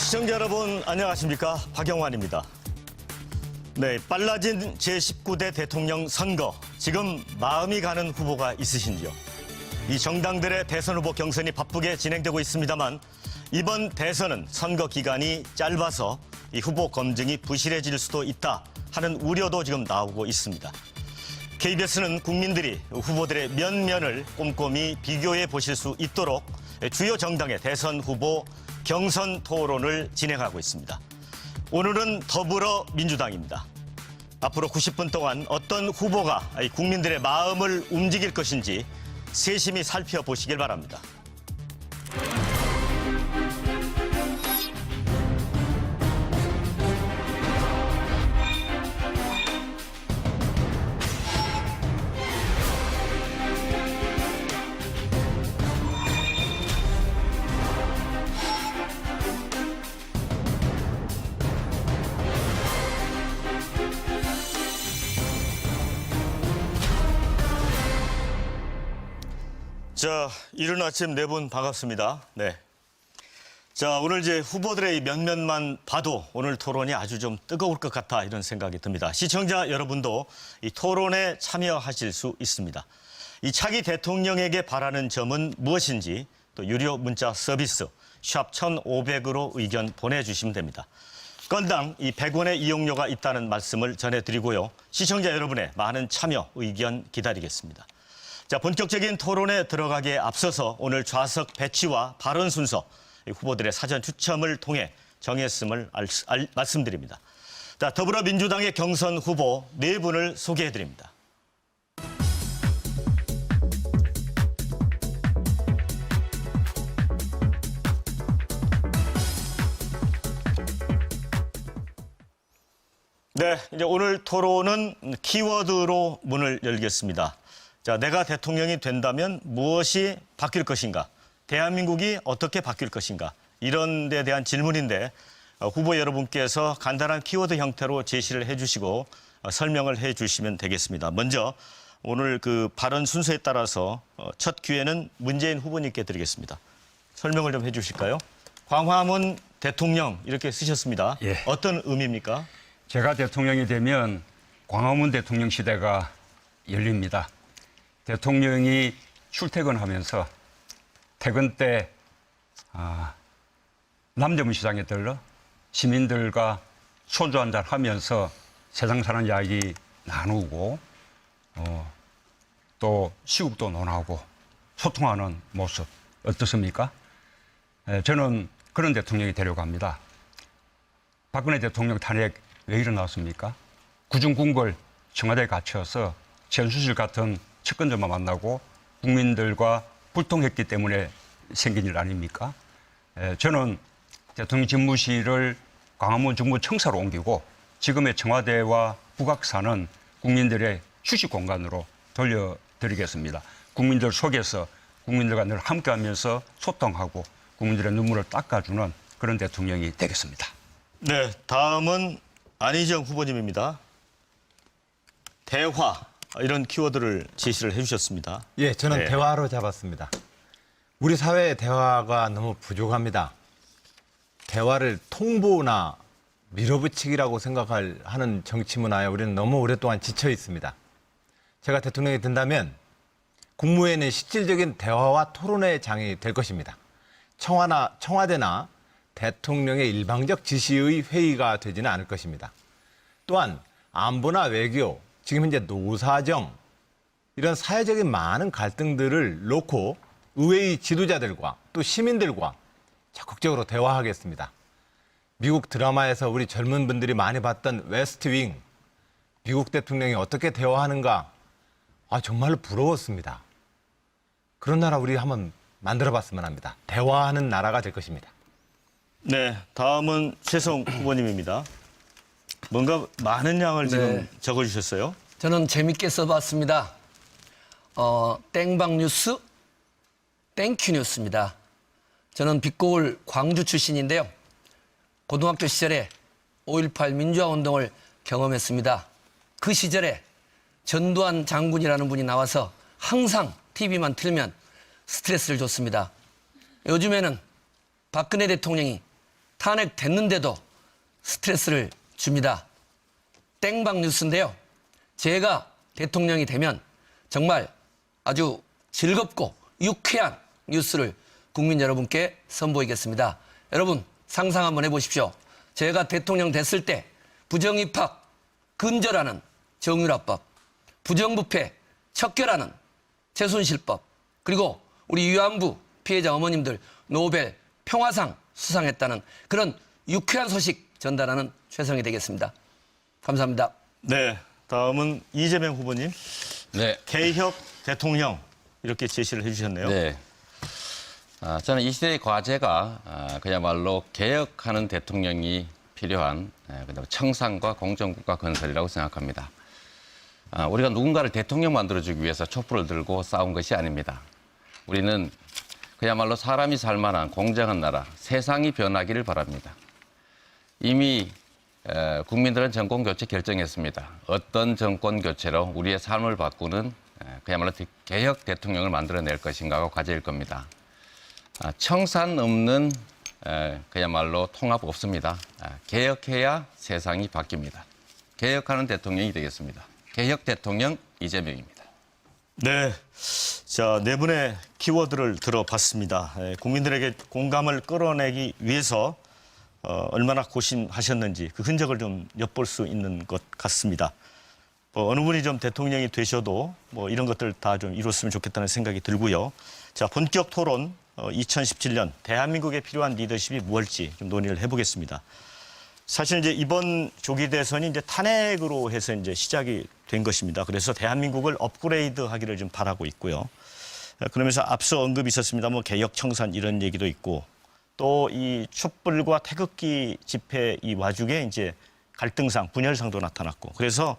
시청자 여러분 안녕하십니까? 박영환입니다. 네, 빨라진 제19대 대통령 선거, 지금 마음이 가는 후보가 있으신지요? 이 정당들의 대선 후보 경선이 바쁘게 진행되고 있습니다만 이번 대선은 선거 기간이 짧아서 이 후보 검증이 부실해질 수도 있다 하는 우려도 지금 나오고 있습니다. KBS는 국민들이 후보들의 면면을 꼼꼼히 비교해 보실 수 있도록 주요 정당의 대선 후보 경선 토론을 진행하고 있습니다. 오늘은 더불어민주당입니다. 앞으로 90분 동안 어떤 후보가 국민들의 마음을 움직일 것인지 세심히 살펴보시길 바랍니다. 자, 이른 아침 네 분 반갑습니다. 네. 자, 오늘 이제 후보들의 이 면면만 봐도 오늘 토론이 아주 좀 뜨거울 것 같아 이런 생각이 듭니다. 시청자 여러분도 이 토론에 참여하실 수 있습니다. 이 차기 대통령에게 바라는 점은 무엇인지 또 유료 문자 서비스 샵 1500으로 의견 보내주시면 됩니다. 건당 이 100원의 이용료가 있다는 말씀을 전해드리고요. 시청자 여러분의 많은 참여 의견 기다리겠습니다. 자, 본격적인 토론에 들어가기에 앞서서 오늘 좌석 배치와 발언 순서 후보들의 사전 추첨을 통해 정했음을 말씀드립니다. 자, 더불어민주당의 경선 후보 네 분을 소개해드립니다. 네, 이제 오늘 토론은 키워드로 문을 열겠습니다. 자, 내가 대통령이 된다면 무엇이 바뀔 것인가? 대한민국이 어떻게 바뀔 것인가? 이런 데 대한 질문인데 후보 여러분께서 간단한 키워드 형태로 제시를 해주시고 설명을 해주시면 되겠습니다. 먼저 오늘 그 발언 순서에 따라서 첫 기회는 문재인 후보님께 드리겠습니다. 설명을 좀 해주실까요? 광화문 대통령 이렇게 쓰셨습니다. 예. 어떤 의미입니까? 제가 대통령이 되면 광화문 대통령 시대가 열립니다. 대통령이 출퇴근하면서 퇴근 때 남대문 시장에 들러 시민들과 소주 한잔 하면서 세상 사는 이야기 나누고 또 시국도 논하고 소통하는 모습 어떻습니까? 저는 그런 대통령이 되려고 합니다. 박근혜 대통령 탄핵 왜 일어났습니까? 구중궁궐 청와대에 갇혀서 전수실 같은 측근들만 만나고 국민들과 불통했기 때문에 생긴 일 아닙니까? 저는 대통령 집무실을 광화문 중부청사로 옮기고 지금의 청와대와 북악산은 국민들의 휴식 공간으로 돌려드리겠습니다. 국민들 속에서 국민들과 늘 함께하면서 소통하고 국민들의 눈물을 닦아주는 그런 대통령이 되겠습니다. 네, 다음은 안희정 후보님입니다. 대화. 이런 키워드를 제시를 해주셨습니다. 예, 저는 네. 대화로 잡았습니다. 우리 사회의 대화가 너무 부족합니다. 대화를 통보나 밀어붙이기라고 하는 정치 문화에 우리는 너무 오랫동안 지쳐 있습니다. 제가 대통령이 된다면 국무회의는 실질적인 대화와 토론의 장이 될 것입니다. 청와대나 대통령의 일방적 지시의 회의가 되지는 않을 것입니다. 또한 안보나 외교, 지금 현재 노사정, 이런 사회적인 많은 갈등들을 놓고 의회의 지도자들과 또 시민들과 적극적으로 대화하겠습니다. 미국 드라마에서 우리 젊은 분들이 많이 봤던 웨스트 윙, 미국 대통령이 어떻게 대화하는가, 정말로 부러웠습니다. 그런 나라 우리 한번 만들어봤으면 합니다. 대화하는 나라가 될 것입니다. 네, 다음은 최성 후보님입니다. 뭔가 많은 양을 지금 적어주셨어요. 저는 재밌게 써봤습니다. 땡방 뉴스, 땡큐 뉴스입니다. 저는 빛고울 광주 출신인데요. 고등학교 시절에 5.18 민주화운동을 경험했습니다. 그 시절에 전두환 장군이라는 분이 나와서 항상 TV만 틀면 스트레스를 줬습니다. 요즘에는 박근혜 대통령이 탄핵됐는데도 스트레스를 줍니다. 땡방 뉴스인데요. 제가 대통령이 되면 정말 아주 즐겁고 유쾌한 뉴스를 국민 여러분께 선보이겠습니다. 여러분 상상 한번 해보십시오. 제가 대통령 됐을 때 부정입학 근절하는 정유라법, 부정부패 척결하는 최순실법, 그리고 우리 위안부 피해자 어머님들 노벨 평화상 수상했다는 그런 유쾌한 소식 전달하는 최성이 되겠습니다. 감사합니다. 네, 다음은 이재명 후보님. 네. 개혁 대통령 이렇게 제시를 해주셨네요. 네. 저는 이 시대의 과제가 그야말로 개혁하는 대통령이 필요한 그다음에 청산과 공정국가 건설이라고 생각합니다. 우리가 누군가를 대통령 만들어주기 위해서 촛불을 들고 싸운 것이 아닙니다. 우리는 그야말로 사람이 살만한 공정한 나라, 세상이 변하기를 바랍니다. 이미 국민들은 정권 교체 결정했습니다. 어떤 정권 교체로 우리의 삶을 바꾸는 그야말로 개혁 대통령을 만들어낼 것인가가 과제일 겁니다. 청산 없는 그야말로 통합 없습니다. 개혁해야 세상이 바뀝니다. 개혁하는 대통령이 되겠습니다. 개혁 대통령 이재명입니다. 네, 자, 네 분의 키워드를 들어봤습니다. 국민들에게 공감을 끌어내기 위해서 얼마나 고심하셨는지 그 흔적을 좀 엿볼 수 있는 것 같습니다. 어느 분이 좀 대통령이 되셔도 이런 것들 다 좀 이뤘으면 좋겠다는 생각이 들고요. 자, 본격 토론 2017년 대한민국에 필요한 리더십이 무엇일지 좀 논의를 해보겠습니다. 사실 이제 이번 조기 대선이 이제 탄핵으로 해서 이제 시작이 된 것입니다. 그래서 대한민국을 업그레이드하기를 좀 바라고 있고요. 그러면서 앞서 언급이 있었습니다. 개혁 청산 이런 얘기도 있고 또 이 촛불과 태극기 집회 이 와중에 이제 갈등상, 분열상도 나타났고 그래서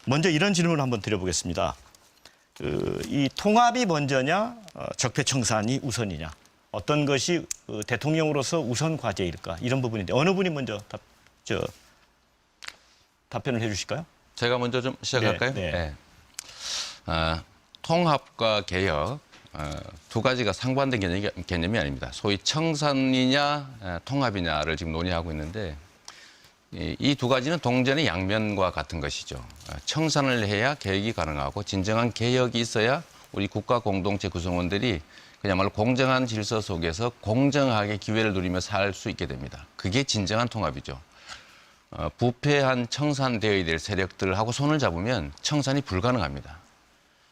먼저 이런 질문을 한번 드려보겠습니다. 이 통합이 먼저냐, 적폐청산이 우선이냐, 어떤 것이 대통령으로서 우선 과제일까 이런 부분인데 어느 분이 먼저 답변을 해주실까요? 제가 먼저 좀 시작할까요? 네. 통합과 개혁 두 가지가 상반된 개념이 아닙니다. 소위 청산이냐 통합이냐를 지금 논의하고 있는데 이 두 가지는 동전의 양면과 같은 것이죠. 청산을 해야 개혁이 가능하고 진정한 개혁이 있어야 우리 국가 공동체 구성원들이 그야말로 공정한 질서 속에서 공정하게 기회를 누리며 살 수 있게 됩니다. 그게 진정한 통합이죠. 부패한 청산되어야 될 세력들하고 손을 잡으면 청산이 불가능합니다.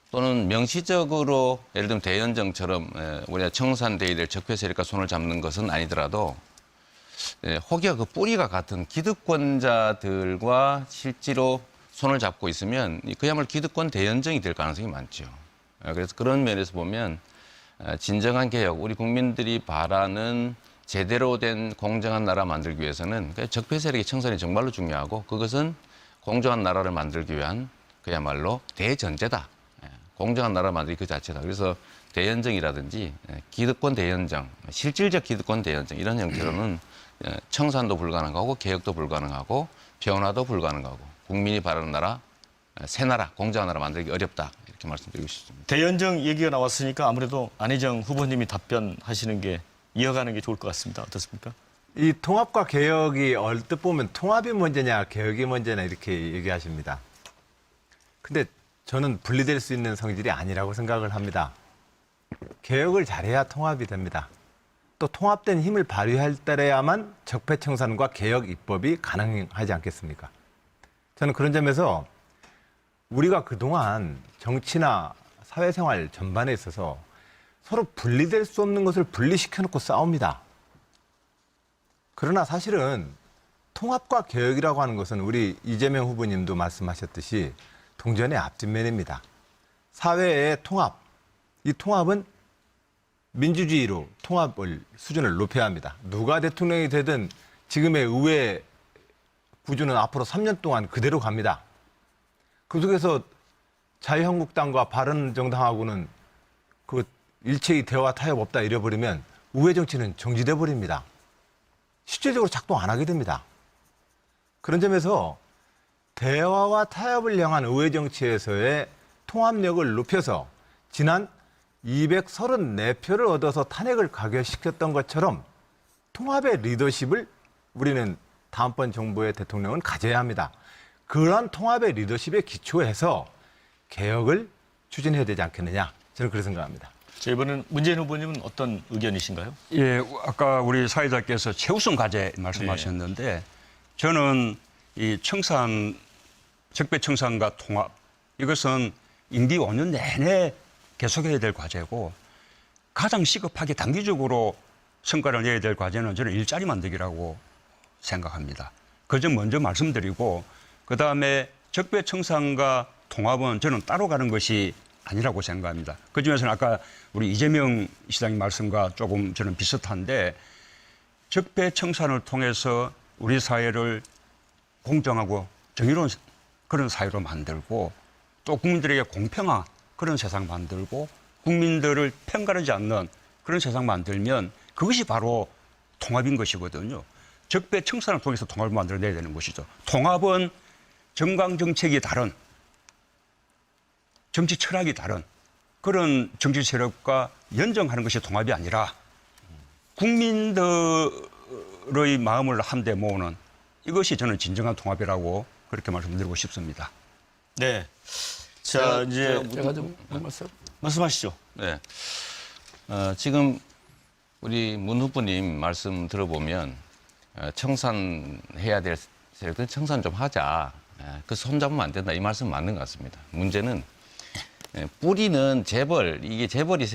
또는 명시적으로 예를 들면 대연정처럼 우리가 청산되어야 될 적폐 세력과 손을 잡는 것은 아니더라도 혹여 그 뿌리가 같은 기득권자들과 실제로 손을 잡고 있으면 그야말로 기득권 대연정이 될 가능성이 많죠. 그래서 그런 면에서 보면 진정한 개혁, 우리 국민들이 바라는 제대로 된 공정한 나라 만들기 위해서는 적폐 세력의 청산이 정말로 중요하고 그것은 공정한 나라를 만들기 위한 그야말로 대전제다. 공정한 나라 만들기 그 자체다. 그래서 대연정이라든지 기득권 대연정, 실질적 기득권 대연정 이런 형태로는 청산도 불가능하고 개혁도 불가능하고 변화도 불가능하고 국민이 바라는 나라, 새 나라, 공정한 나라 만들기 어렵다. 이렇게 말씀드리고 싶습니다. 대연정 얘기가 나왔으니까 아무래도 안희정 후보님이 답변하시는 게 이어가는 게 좋을 것 같습니다. 어떻습니까? 이 통합과 개혁이 얼뜻 보면 통합이 먼저냐 개혁이 먼저냐 이렇게 얘기하십니다. 근데 저는 분리될 수 있는 성질이 아니라고 생각을 합니다. 개혁을 잘해야 통합이 됩니다. 또 통합된 힘을 발휘할 때야만 적폐청산과 개혁 입법이 가능하지 않겠습니까? 저는 그런 점에서 우리가 그동안 정치나 사회생활 전반에 있어서 서로 분리될 수 없는 것을 분리시켜놓고 싸웁니다. 그러나 사실은 통합과 개혁이라고 하는 것은 우리 이재명 후보님도 말씀하셨듯이 동전의 앞뒷면입니다. 사회의 통합, 이 통합은 민주주의로 통합을 수준을 높여야 합니다. 누가 대통령이 되든 지금의 의회 구조는 앞으로 3년 동안 그대로 갑니다. 그 속에서 자유한국당과 바른정당하고는 그 일체의 대화 타협 없다 이래버리면 우회 정치는 정지돼 버립니다. 실질적으로 작동 안 하게 됩니다. 그런 점에서 대화와 타협을 향한 우회 정치에서의 통합력을 높여서 지난 234표를 얻어서 탄핵을 가결시켰던 것처럼 통합의 리더십을 우리는 다음번 정부의 대통령은 가져야 합니다. 그러한 통합의 리더십에 기초해서 개혁을 추진해야 되지 않겠느냐. 저는 그렇게 생각합니다. 자, 이번엔 문재인 후보님은 어떤 의견이신가요? 예, 아까 우리 사회자께서 최우선 과제 말씀하셨는데 저는 이 적폐 청산과 통합 이것은 임기 5년 내내 계속해야 될 과제고 가장 시급하게 단기적으로 성과를 내야 될 과제는 저는 일자리 만들기라고 생각합니다. 그 점 먼저 말씀드리고 그다음에 적폐 청산과 통합은 저는 따로 가는 것이 아니라고 생각합니다. 그중에서는 아까 우리 이재명 시장님 말씀과 조금 저는 비슷한데 적폐 청산을 통해서 우리 사회를 공정하고 정의로운 그런 사회로 만들고 또 국민들에게 공평한 그런 세상 만들고 국민들을 편가르지 않는 그런 세상 만들면 그것이 바로 통합인 것이거든요. 적폐 청산을 통해서 통합을 만들어내야 되는 것이죠. 통합은 정강정책이 다른 정치 철학이 다른 그런 정치 세력과 연정하는 것이 통합이 아니라 국민들의 마음을 한데 모으는 이것이 저는 진정한 통합이라고 그렇게 말씀드리고 싶습니다. 네. 자, 이제 제가 좀 말씀. 말씀하시죠. 네. 지금 우리 문 후보님 말씀 들어보면 청산해야 될 세력들 청산 좀 하자. 그 손잡으면 안 된다. 이 말씀 맞는 것 같습니다. 문제는 뿌리는 재벌, 이게 재벌이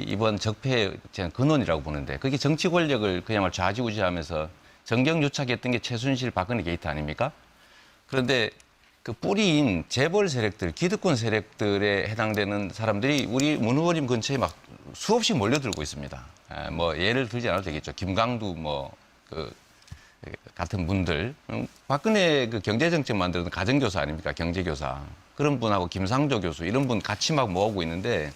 이번 적폐의 근원이라고 보는데 그게 정치 권력을 그야말로 좌지우지하면서 정경유착했던 게 최순실 박근혜 게이트 아닙니까? 그런데 그 뿌리인 재벌 세력들, 기득권 세력들에 해당되는 사람들이 우리 문 후보님 근처에 막 수없이 몰려들고 있습니다. 뭐 예를 들지 않아도 되겠죠. 김강두 같은 분들, 박근혜 그 경제정책 만들던 가정교사 아닙니까? 경제교사. 그런 분하고 김상조 교수 이런 분 같이 막 모으고 있는데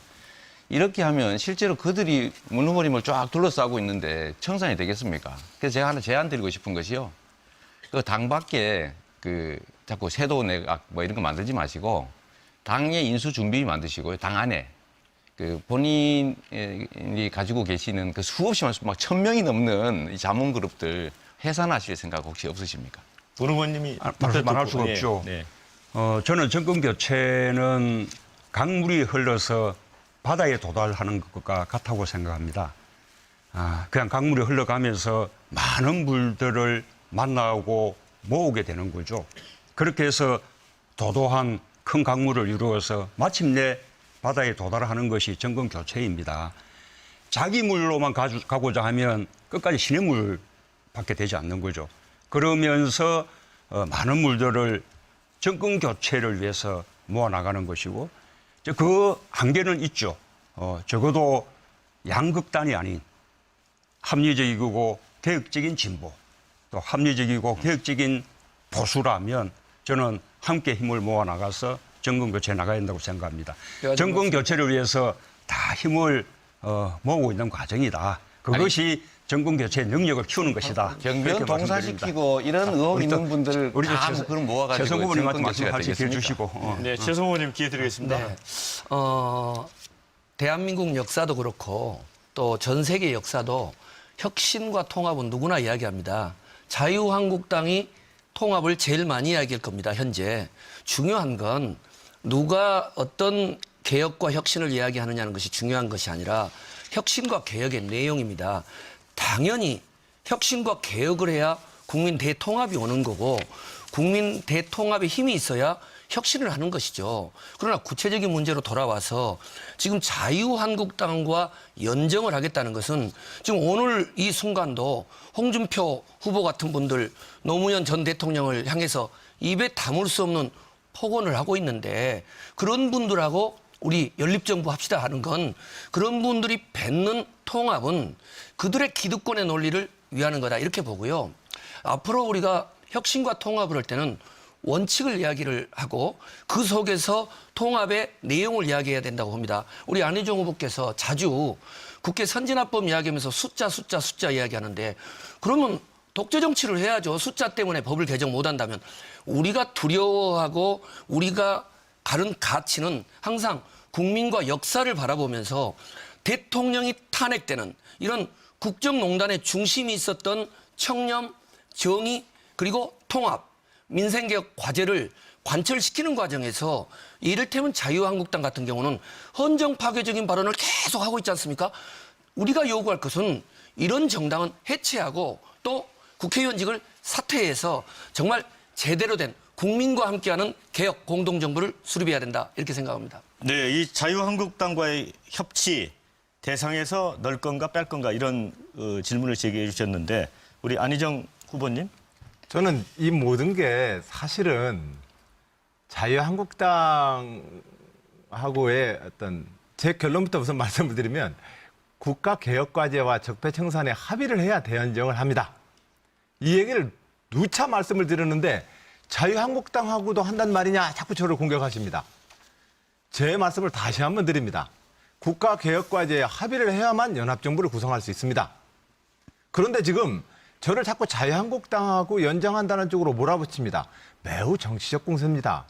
이렇게 하면 실제로 그들이 문 후보님을 쫙 둘러싸고 있는데 청산이 되겠습니까? 그래서 제가 하나 제안 드리고 싶은 것이요. 그 당 밖에 자꾸 섀도우 내각 뭐 이런 거 만들지 마시고 당의 인수 준비 만드시고요. 당 안에 본인이 가지고 계시는 그 수없이 막 1000명이 넘는 이 자문 그룹들 해산하실 생각 혹시 없으십니까? 문 후보님이 말할 수가 없죠. 네. 저는 정권 교체는 강물이 흘러서 바다에 도달하는 것과 같다고 생각합니다. 그냥 강물이 흘러가면서 많은 물들을 만나고 모으게 되는 거죠. 그렇게 해서 도도한 큰 강물을 이루어서 마침내 바다에 도달하는 것이 정권 교체입니다. 자기 물로만 가고자 하면 끝까지 신의 물밖에 되지 않는 거죠. 그러면서 많은 물들을 정권 교체를 위해서 모아나가는 것이고 그 한계는 있죠. 적어도 양극단이 아닌 합리적이고 개혁적인 진보 또 합리적이고 개혁적인 보수라면 저는 함께 힘을 모아나가서 정권 교체에 나가야 된다고 생각합니다. 정권 교체를 위해서 다 힘을 모으고 있는 과정이다. 그것이 정권 교체의 능력을 키우는 것이다. 경변 동사시키고 이런 의혹 있는 분들 다 그런 모아가지고 최성 후보님한테 정권 교체가 말씀하시게 되겠습니까? 해주시고. 네, 최성 후보님 기회 드리겠습니다. 네. 대한민국 역사도 그렇고 또 전 세계 역사도 혁신과 통합은 누구나 이야기합니다. 자유한국당이 통합을 제일 많이 이야기할 겁니다. 현재. 중요한 건 누가 어떤 개혁과 혁신을 이야기하느냐는 것이 중요한 것이 아니라 혁신과 개혁의 내용입니다. 당연히 혁신과 개혁을 해야 국민 대통합이 오는 거고 국민 대통합에 힘이 있어야 혁신을 하는 것이죠. 그러나 구체적인 문제로 돌아와서 지금 자유한국당과 연정을 하겠다는 것은 지금 오늘 이 순간도 홍준표 후보 같은 분들 노무현 전 대통령을 향해서 입에 담을 수 없는 폭언을 하고 있는데 그런 분들하고 우리 연립정부 합시다 하는 건 그런 분들이 뱉는 통합은 그들의 기득권의 논리를 위하는 거다 이렇게 보고요. 앞으로 우리가 혁신과 통합을 할 때는 원칙을 이야기를 하고 그 속에서 통합의 내용을 이야기해야 된다고 봅니다. 우리 안희정 후보께서 자주 국회 선진화법 이야기하면서 숫자 이야기하는데 그러면 독재 정치를 해야죠. 숫자 때문에 법을 개정 못한다면 우리가 두려워하고 우리가 다른 가치는 항상 국민과 역사를 바라보면서 대통령이 탄핵되는 이런 국정농단의 중심이 있었던 청렴, 정의 그리고 통합, 민생개혁 과제를 관철시키는 과정에서 이를테면 자유한국당 같은 경우는 헌정 파괴적인 발언을 계속 하고 있지 않습니까? 우리가 요구할 것은 이런 정당은 해체하고 또 국회의원직을 사퇴해서 정말 제대로 된 국민과 함께하는 개혁 공동정부를 수립해야 된다 이렇게 생각합니다. 네, 이 자유한국당과의 협치 대상에서 넣을 건가 뺄 건가 이런 질문을 제기해 주셨는데 우리 안희정 후보님. 저는 이 모든 게 사실은 자유한국당하고의 어떤 제 결론부터 우선 말씀을 드리면 국가개혁과제와 적폐청산에 합의를 해야 대연정을 합니다. 이 얘기를 누차 말씀을 드렸는데 자유한국당하고도 한단 말이냐 자꾸 저를 공격하십니다. 제 말씀을 다시 한번 드립니다. 국가개혁과제에 합의를 해야만 연합정부를 구성할 수 있습니다. 그런데 지금 저를 자꾸 자유한국당하고 연장한다는 쪽으로 몰아붙입니다. 매우 정치적 공세입니다.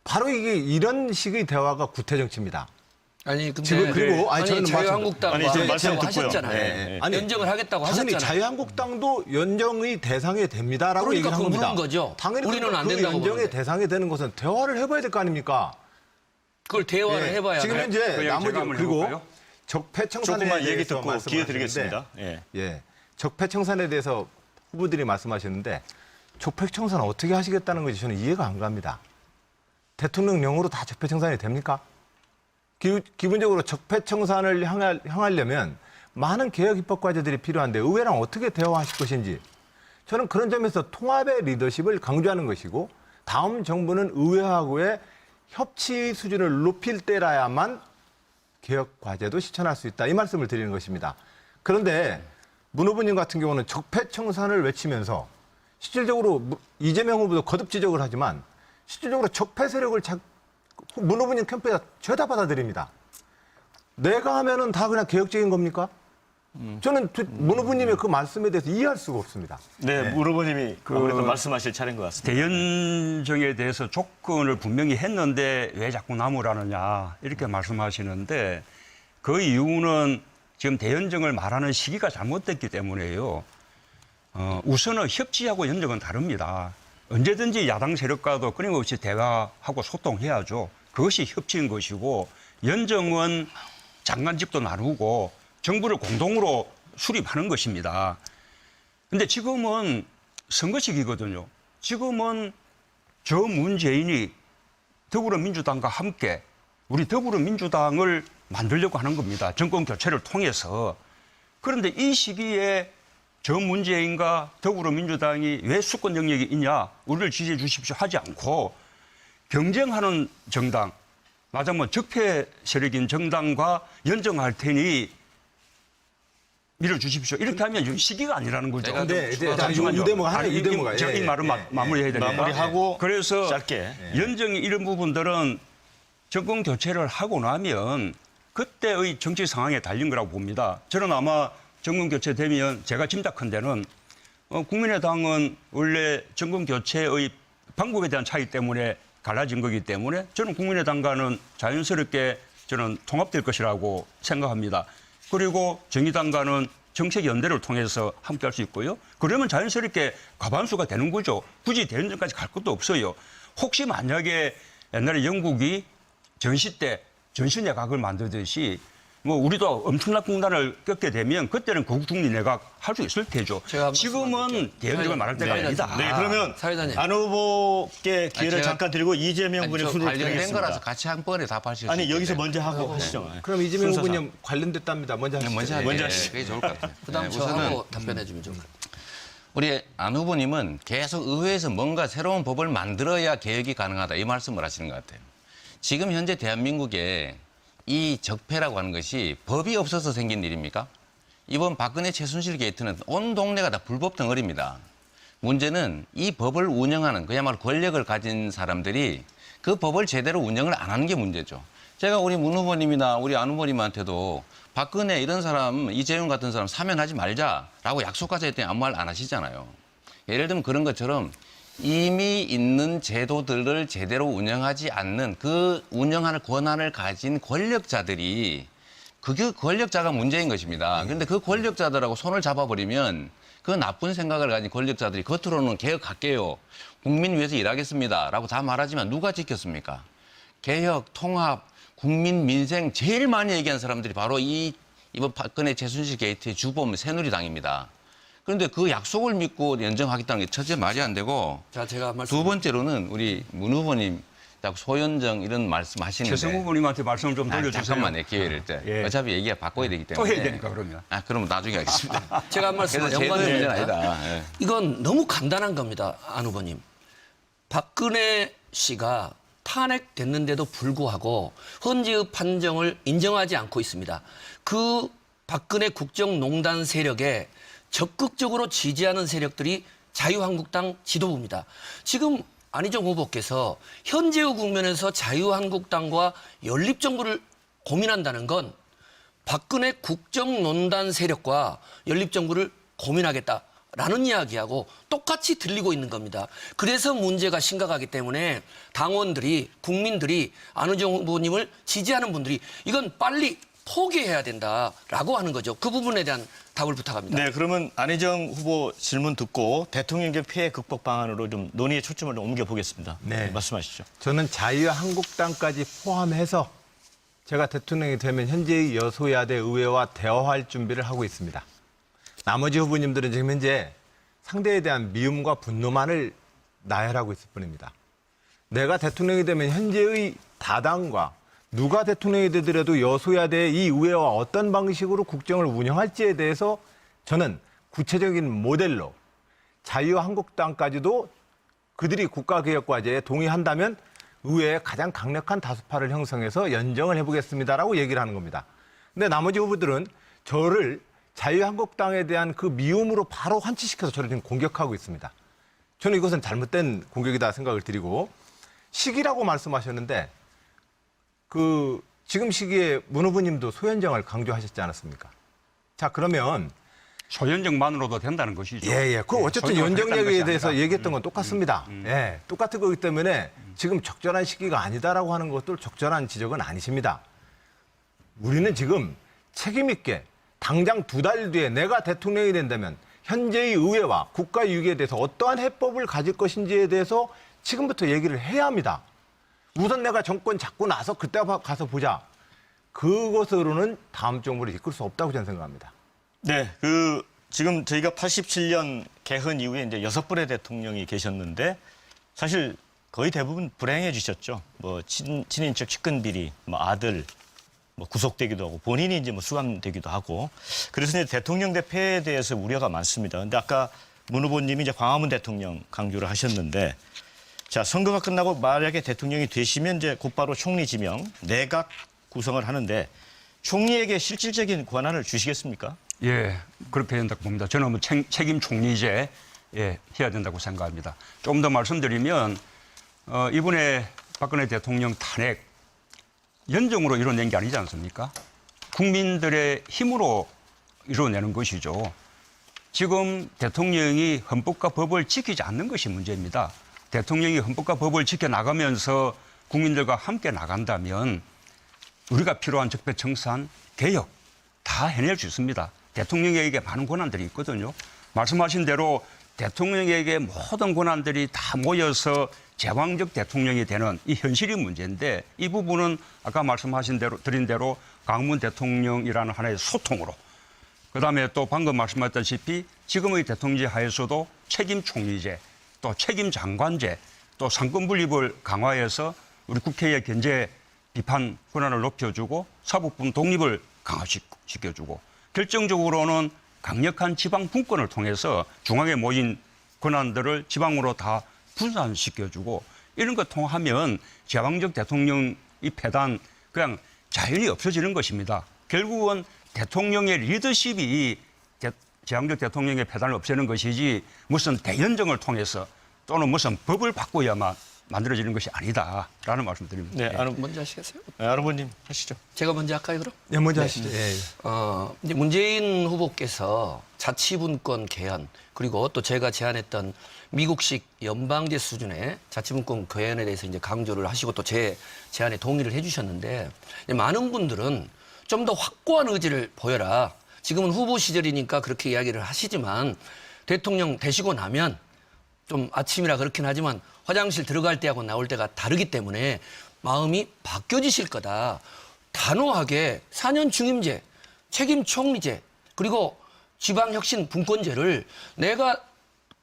바로 이게 이런 식의 대화가 구태정치입니다. 아니 근데 지금 그리고 아니, 저는 자유한국당과 아니, 지금 말씀 해체하고 듣고요. 하셨잖아요. 네. 아니, 연정을 하겠다고 당연히 하셨잖아요. 자유한국당도 연정의 대상이 됩니다라고 그러니까 얘기를 한 그거 겁니다. 물은 거죠. 당연히 우리는 그 안 된다고 연정의 보는데. 대상이 되는 것은 대화를 해봐야 될 거 아닙니까? 그걸 대화를 예. 해봐야 지금 돼요. 현재 그냥 나머지 제가 한번 그리고 해볼까요? 적폐청산에 조금만 대해서 얘기 듣고 기회 말씀하셨는데, 드리겠습니다. 예. 예, 적폐청산에 대해서 후보들이 말씀하셨는데 적폐청산 어떻게 하시겠다는 것이 저는 이해가 안 갑니다. 대통령령으로 다 적폐청산이 됩니까? 기본적으로 적폐청산을 향하려면 많은 개혁 입법 과제들이 필요한데 의회랑 어떻게 대화하실 것인지 저는 그런 점에서 통합의 리더십을 강조하는 것이고 다음 정부는 의회하고의 협치 수준을 높일 때라야만 개혁 과제도 실천할 수 있다. 이 말씀을 드리는 것입니다. 그런데 문 후보님 같은 경우는 적폐청산을 외치면서 실질적으로 이재명 후보도 거듭 지적을 하지만 실질적으로 적폐 세력을 문 후보님 캠프에다 죄다 받아들입니다. 내가 하면은 다 그냥 개혁적인 겁니까? 저는 문 후보님의 그 말씀에 대해서 이해할 수가 없습니다. 네, 문 후보님이 아무래도 말씀하실 차례인 것 같습니다. 대연정에 대해서 조건을 분명히 했는데 왜 자꾸 나무라느냐 이렇게 말씀하시는데 그 이유는 지금 대연정을 말하는 시기가 잘못됐기 때문에요. 우선은 협치하고 연정은 다릅니다. 언제든지 야당 세력과도 끊임없이 대화하고 소통해야죠. 그것이 협치인 것이고 연정은 장관직도 나누고 정부를 공동으로 수립하는 것입니다. 그런데 지금은 선거 시기거든요. 지금은 저 문재인이 더불어민주당과 함께 우리 더불어민주당을 만들려고 하는 겁니다. 정권 교체를 통해서. 그런데 이 시기에 저 문재인과 더불어민주당이 왜 수권 영역이 있냐, 우리를 지지해 주십시오 하지 않고 경쟁하는 정당, 말하자면 적폐 세력인 정당과 연정할 테니 밀어주십시오. 이렇게 하면 지금 시기가 아니라는 거죠. 근데 잠시만요. 이 대목가 하나, 아니, 이 대목가. 이 말은 마무리해야 되니까. 마무리하고 그래서 짧게. 연정이 이런 부분들은 정권 교체를 하고 나면 그때의 정치 상황에 달린 거라고 봅니다. 저는 아마 정권 교체되면 제가 짐작컨대는 국민의당은 원래 정권 교체의 방법에 대한 차이 때문에 갈라진 거기 때문에 저는 국민의당과는 자연스럽게 저는 통합될 것이라고 생각합니다. 그리고 정의당과는 정책 연대를 통해서 함께할 수 있고요. 그러면 자연스럽게 과반수가 되는 거죠. 굳이 대연정까지 갈 것도 없어요. 혹시 만약에 옛날에 영국이 전시 때 전시내각을 만들듯이 뭐 우리도 엄청난 국난을 겪게 되면 그때는 거국중리 내각 할 수 있을 테죠. 지금은 대연정을 말할 때가 아니다. 네, 그러면 사회자님. 안 후보께 기회를 제가- 잠깐 드리고 이재명 아니, 군의 저 순으로 관련된 드리겠습니다. 거라서 같이 한 번에 답하실 수 아니 있는데. 여기서 먼저 하고 하시죠. 그럼 이재명 순서상. 후보님 관련됐답니다. 먼저 하시죠. 먼저 하죠. 먼저 예, 하시죠. 그게 좋을 것 같아요. 그다음 네, 저하고 답변해 주면 좋을 것 같아요. 우리 안 후보님은 계속 의회에서 뭔가 새로운 법을 만들어야 개혁이 가능하다 이 말씀을 하시는 것 같아요. 지금 현재 대한민국에 이 적폐라고 하는 것이 법이 없어서 생긴 일입니까? 이번 박근혜 최순실 게이트는 온 동네가 다 불법 덩어리입니다. 문제는 이 법을 운영하는 그야말로 권력을 가진 사람들이 그 법을 제대로 운영을 안 하는 게 문제죠. 제가 우리 문 후보님이나 우리 안 후보님한테도 박근혜 이런 사람, 이재용 같은 사람 사면하지 말자라고 약속하자 했더니 아무 말 안 하시잖아요. 예를 들면 그런 것처럼 이미 있는 제도들을 제대로 운영하지 않는 그 운영하는 권한을 가진 권력자들이 그게 권력자가 문제인 것입니다. 그런데 그 권력자들하고 손을 잡아버리면 그 나쁜 생각을 가진 권력자들이 겉으로는 개혁할게요. 국민 위해서 일하겠습니다라고 다 말하지만 누가 지켰습니까? 개혁, 통합, 국민 민생 제일 많이 얘기한 사람들이 바로 이번 박근혜 최순실 게이트의 주범 새누리당입니다. 그런데 그 약속을 믿고 연정하겠다는 게 첫째 말이 안 되고 자, 제가 말씀. 두 번째로는 우리 문 후보님 소연정 이런 말씀하시는데 최승우 후보님한테 말씀을 좀 돌려주세요. 잠깐만요. 기회를 때. 예. 어차피 얘기가 바꿔야 되기 또 때문에. 해야 되니까 그러면. 그럼 나중에 하겠습니다. 제가 한 말씀은 그래서 제도 연관됩니다. 문제는 아니다. 예. 이건 너무 간단한 겁니다, 안 후보님. 박근혜 씨가 탄핵됐는데도 불구하고 헌재의 판정을 인정하지 않고 있습니다. 그 박근혜 국정농단 세력에 적극적으로 지지하는 세력들이 자유한국당 지도부입니다. 지금 안희정 후보께서 현재의 국면에서 자유한국당과 연립정부를 고민한다는 건 박근혜 국정농단 세력과 연립정부를 고민하겠다라는 이야기하고 똑같이 들리고 있는 겁니다. 그래서 문제가 심각하기 때문에 당원들이, 국민들이 안희정 후보님을 지지하는 분들이 이건 빨리 포기해야 된다라고 하는 거죠. 그 부분에 대한 답을 부탁합니다. 네, 그러면 안희정 후보 질문 듣고 대통령제 피해 극복 방안으로 좀 논의의 초점을 좀 옮겨보겠습니다. 네. 말씀하시죠. 저는 자유한국당까지 포함해서 제가 대통령이 되면 현재의 여소야대 의회와 대화할 준비를 하고 있습니다. 나머지 후보님들은 지금 현재 상대에 대한 미움과 분노만을 나열하고 있을 뿐입니다. 내가 대통령이 되면 현재의 다당과 누가 대통령이 되더라도 여소야대 이 의회와 어떤 방식으로 국정을 운영할지에 대해서 저는 구체적인 모델로 자유한국당까지도 그들이 국가개혁과제에 동의한다면 의회에 가장 강력한 다수파를 형성해서 연정을 해보겠습니다라고 얘기를 하는 겁니다. 근데 나머지 후보들은 저를 자유한국당에 대한 그 미움으로 바로 환치시켜서 저를 지금 공격하고 있습니다. 저는 이것은 잘못된 공격이다 생각을 드리고 시기라고 말씀하셨는데 지금 시기에 문 후보님도 소연정을 강조하셨지 않았습니까? 자, 그러면 소연정만으로도 된다는 것이죠. 예. 그 어쨌든 소연정을 연정력에 했다는 것이 대해서 아니라. 얘기했던 건 똑같습니다. 예, 똑같은 거기 때문에 지금 적절한 시기가 아니다라고 하는 것도 적절한 지적은 아니십니다. 우리는 지금 책임 있게 당장 2달 뒤에 내가 대통령이 된다면 현재의 의회와 국가 유기에 대해서 어떠한 해법을 가질 것인지에 대해서 지금부터 얘기를 해야 합니다. 우선 내가 정권 잡고 나서 그때 가서 보자. 그것으로는 다음 정부를 이끌 수 없다고 저는 생각합니다. 네, 지금 저희가 87년 개헌 이후에 이제 6분의 대통령이 계셨는데 사실 거의 대부분 불행해지셨죠. 뭐 친인척 측근 비리, 뭐 아들 뭐 구속되기도 하고 본인이 이제 뭐 수감되기도 하고 그래서 이제 대통령 대패에 대해서 우려가 많습니다. 근데 아까 문 후보님이 이제 광화문 대통령 강조를 하셨는데 자, 선거가 끝나고 만약에 대통령이 되시면 이제 곧바로 총리 지명, 내각 구성을 하는데 총리에게 실질적인 권한을 주시겠습니까? 예, 그렇게 된다고 봅니다. 저는 뭐 책임 총리제 해야 된다고 생각합니다. 좀 더 말씀드리면 이번에 박근혜 대통령 탄핵 연정으로 이뤄낸 게 아니지 않습니까? 국민들의 힘으로 이뤄내는 것이죠. 지금 대통령이 헌법과 법을 지키지 않는 것이 문제입니다. 대통령이 헌법과 법을 지켜나가면서 국민들과 함께 나간다면 우리가 필요한 적폐청산, 개혁 다 해낼 수 있습니다. 대통령에게 많은 권한들이 있거든요. 말씀하신 대로 대통령에게 모든 권한들이 다 모여서 제왕적 대통령이 되는 이 현실이 문제인데 이 부분은 아까 말씀하신 대로 드린 대로 강문 대통령이라는 하나의 소통으로 그다음에 또 방금 말씀하셨다시피 지금의 대통령제 하에서도 책임 총리제 또 책임 장관제 또 상권 분립을 강화해서 우리 국회의 견제 비판 권한을 높여주고 사법부문 독립을 강화시켜주고 결정적으로는 강력한 지방 분권을 통해서 중앙에 모인 권한들을 지방으로 다 분산시켜주고 이런 거 통하면 제왕적 대통령 이 패단 그냥 자연히 없어지는 것입니다. 결국은 대통령의 리더십이 제왕적 대통령의 패단을 없애는 것이지 무슨 대연정을 통해서 또는 무슨 법을 바꿔야만 만들어지는 것이 아니다라는 말씀드립니다. 네, 먼저 하시겠어요? 안 후보님 하시죠. 제가 먼저 할까요, 그럼? 예, 먼저 하시죠. 예. 이제 문재인 후보께서 자치분권 개헌 그리고 또 제가 제안했던 미국식 연방제 수준의 자치분권 개헌에 대해서 이제 강조를 하시고 또 제 제안에 동의를 해주셨는데 많은 분들은 좀 더 확고한 의지를 보여라. 지금은 후보 시절이니까 그렇게 이야기를 하시지만 대통령 되시고 나면 좀 아침이라 그렇긴 하지만 화장실 들어갈 때하고 나올 때가 다르기 때문에 마음이 바뀌어지실 거다. 단호하게 4년 중임제, 책임 총리제, 그리고 지방혁신 분권제를 내가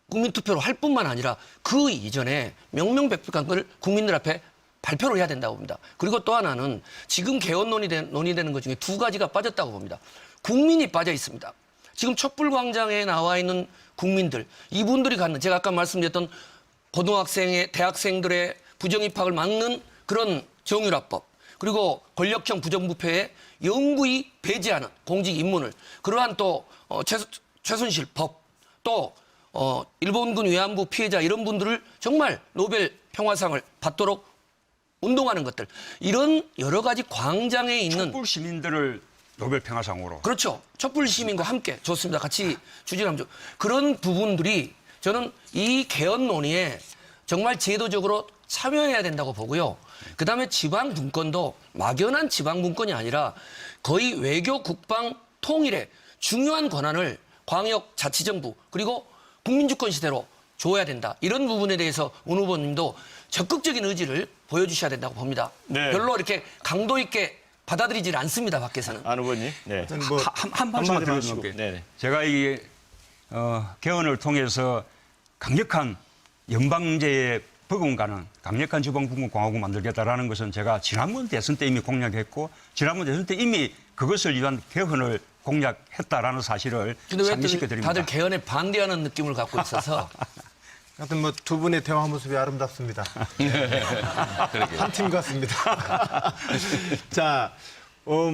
국민투표로 할 뿐만 아니라 그 이전에 명명백백한 걸 국민들 앞에 발표를 해야 된다고 봅니다. 그리고 또 하나는 지금 개헌 논의되는 것 중에 두 가지가 빠졌다고 봅니다. 국민이 빠져 있습니다. 지금 촛불광장에 나와 있는 국민들, 이분들이 갖는 제가 아까 말씀드렸던 고등학생의 대학생들의 부정입학을 막는 그런 정유라법, 그리고 권력형 부정부패에 영구히 배제하는 공직 입문을, 그러한 또 최순실 법, 또 일본군 위안부 피해자 이런 분들을 정말 노벨 평화상을 받도록 운동하는 것들, 이런 여러 가지 광장에 있는 촛불 시민들을 노벨 평화상으로. 그렇죠. 촛불 시민과 함께 좋습니다. 같이 추진하면 좋. 그런 부분들이 저는 이 개헌 논의에 정말 제도적으로 참여해야 된다고 보고요. 그다음에 지방 분권도 막연한 지방 분권이 아니라 거의 외교, 국방, 통일의 중요한 권한을 광역 자치정부 그리고 국민주권 시대로 줘야 된다. 이런 부분에 대해서 원 후보님도 적극적인 의지를 보여주셔야 된다고 봅니다. 네. 별로 이렇게 강도 있게 받아들이질 않습니다. 밖에서는. 안 후보님. 네. 뭐 한 말씀만 한마디로 드려볼게요. 하시고. 네네. 제가 이 개헌을 통해서 강력한 연방제에 버금가는 강력한 지방분권공화국 만들겠다라는 것은 제가 지난번 대선 때 이미 공약했고 지난번 대선 때 이미 그것을 위한 개헌을 공약했다라는 사실을 근데 왜 상기시켜 드립니다. 다들 개헌에 반대하는 느낌을 갖고 있어서 하여튼 뭐 두 분의 대화 모습이 아름답습니다. 한 팀 같습니다. 자,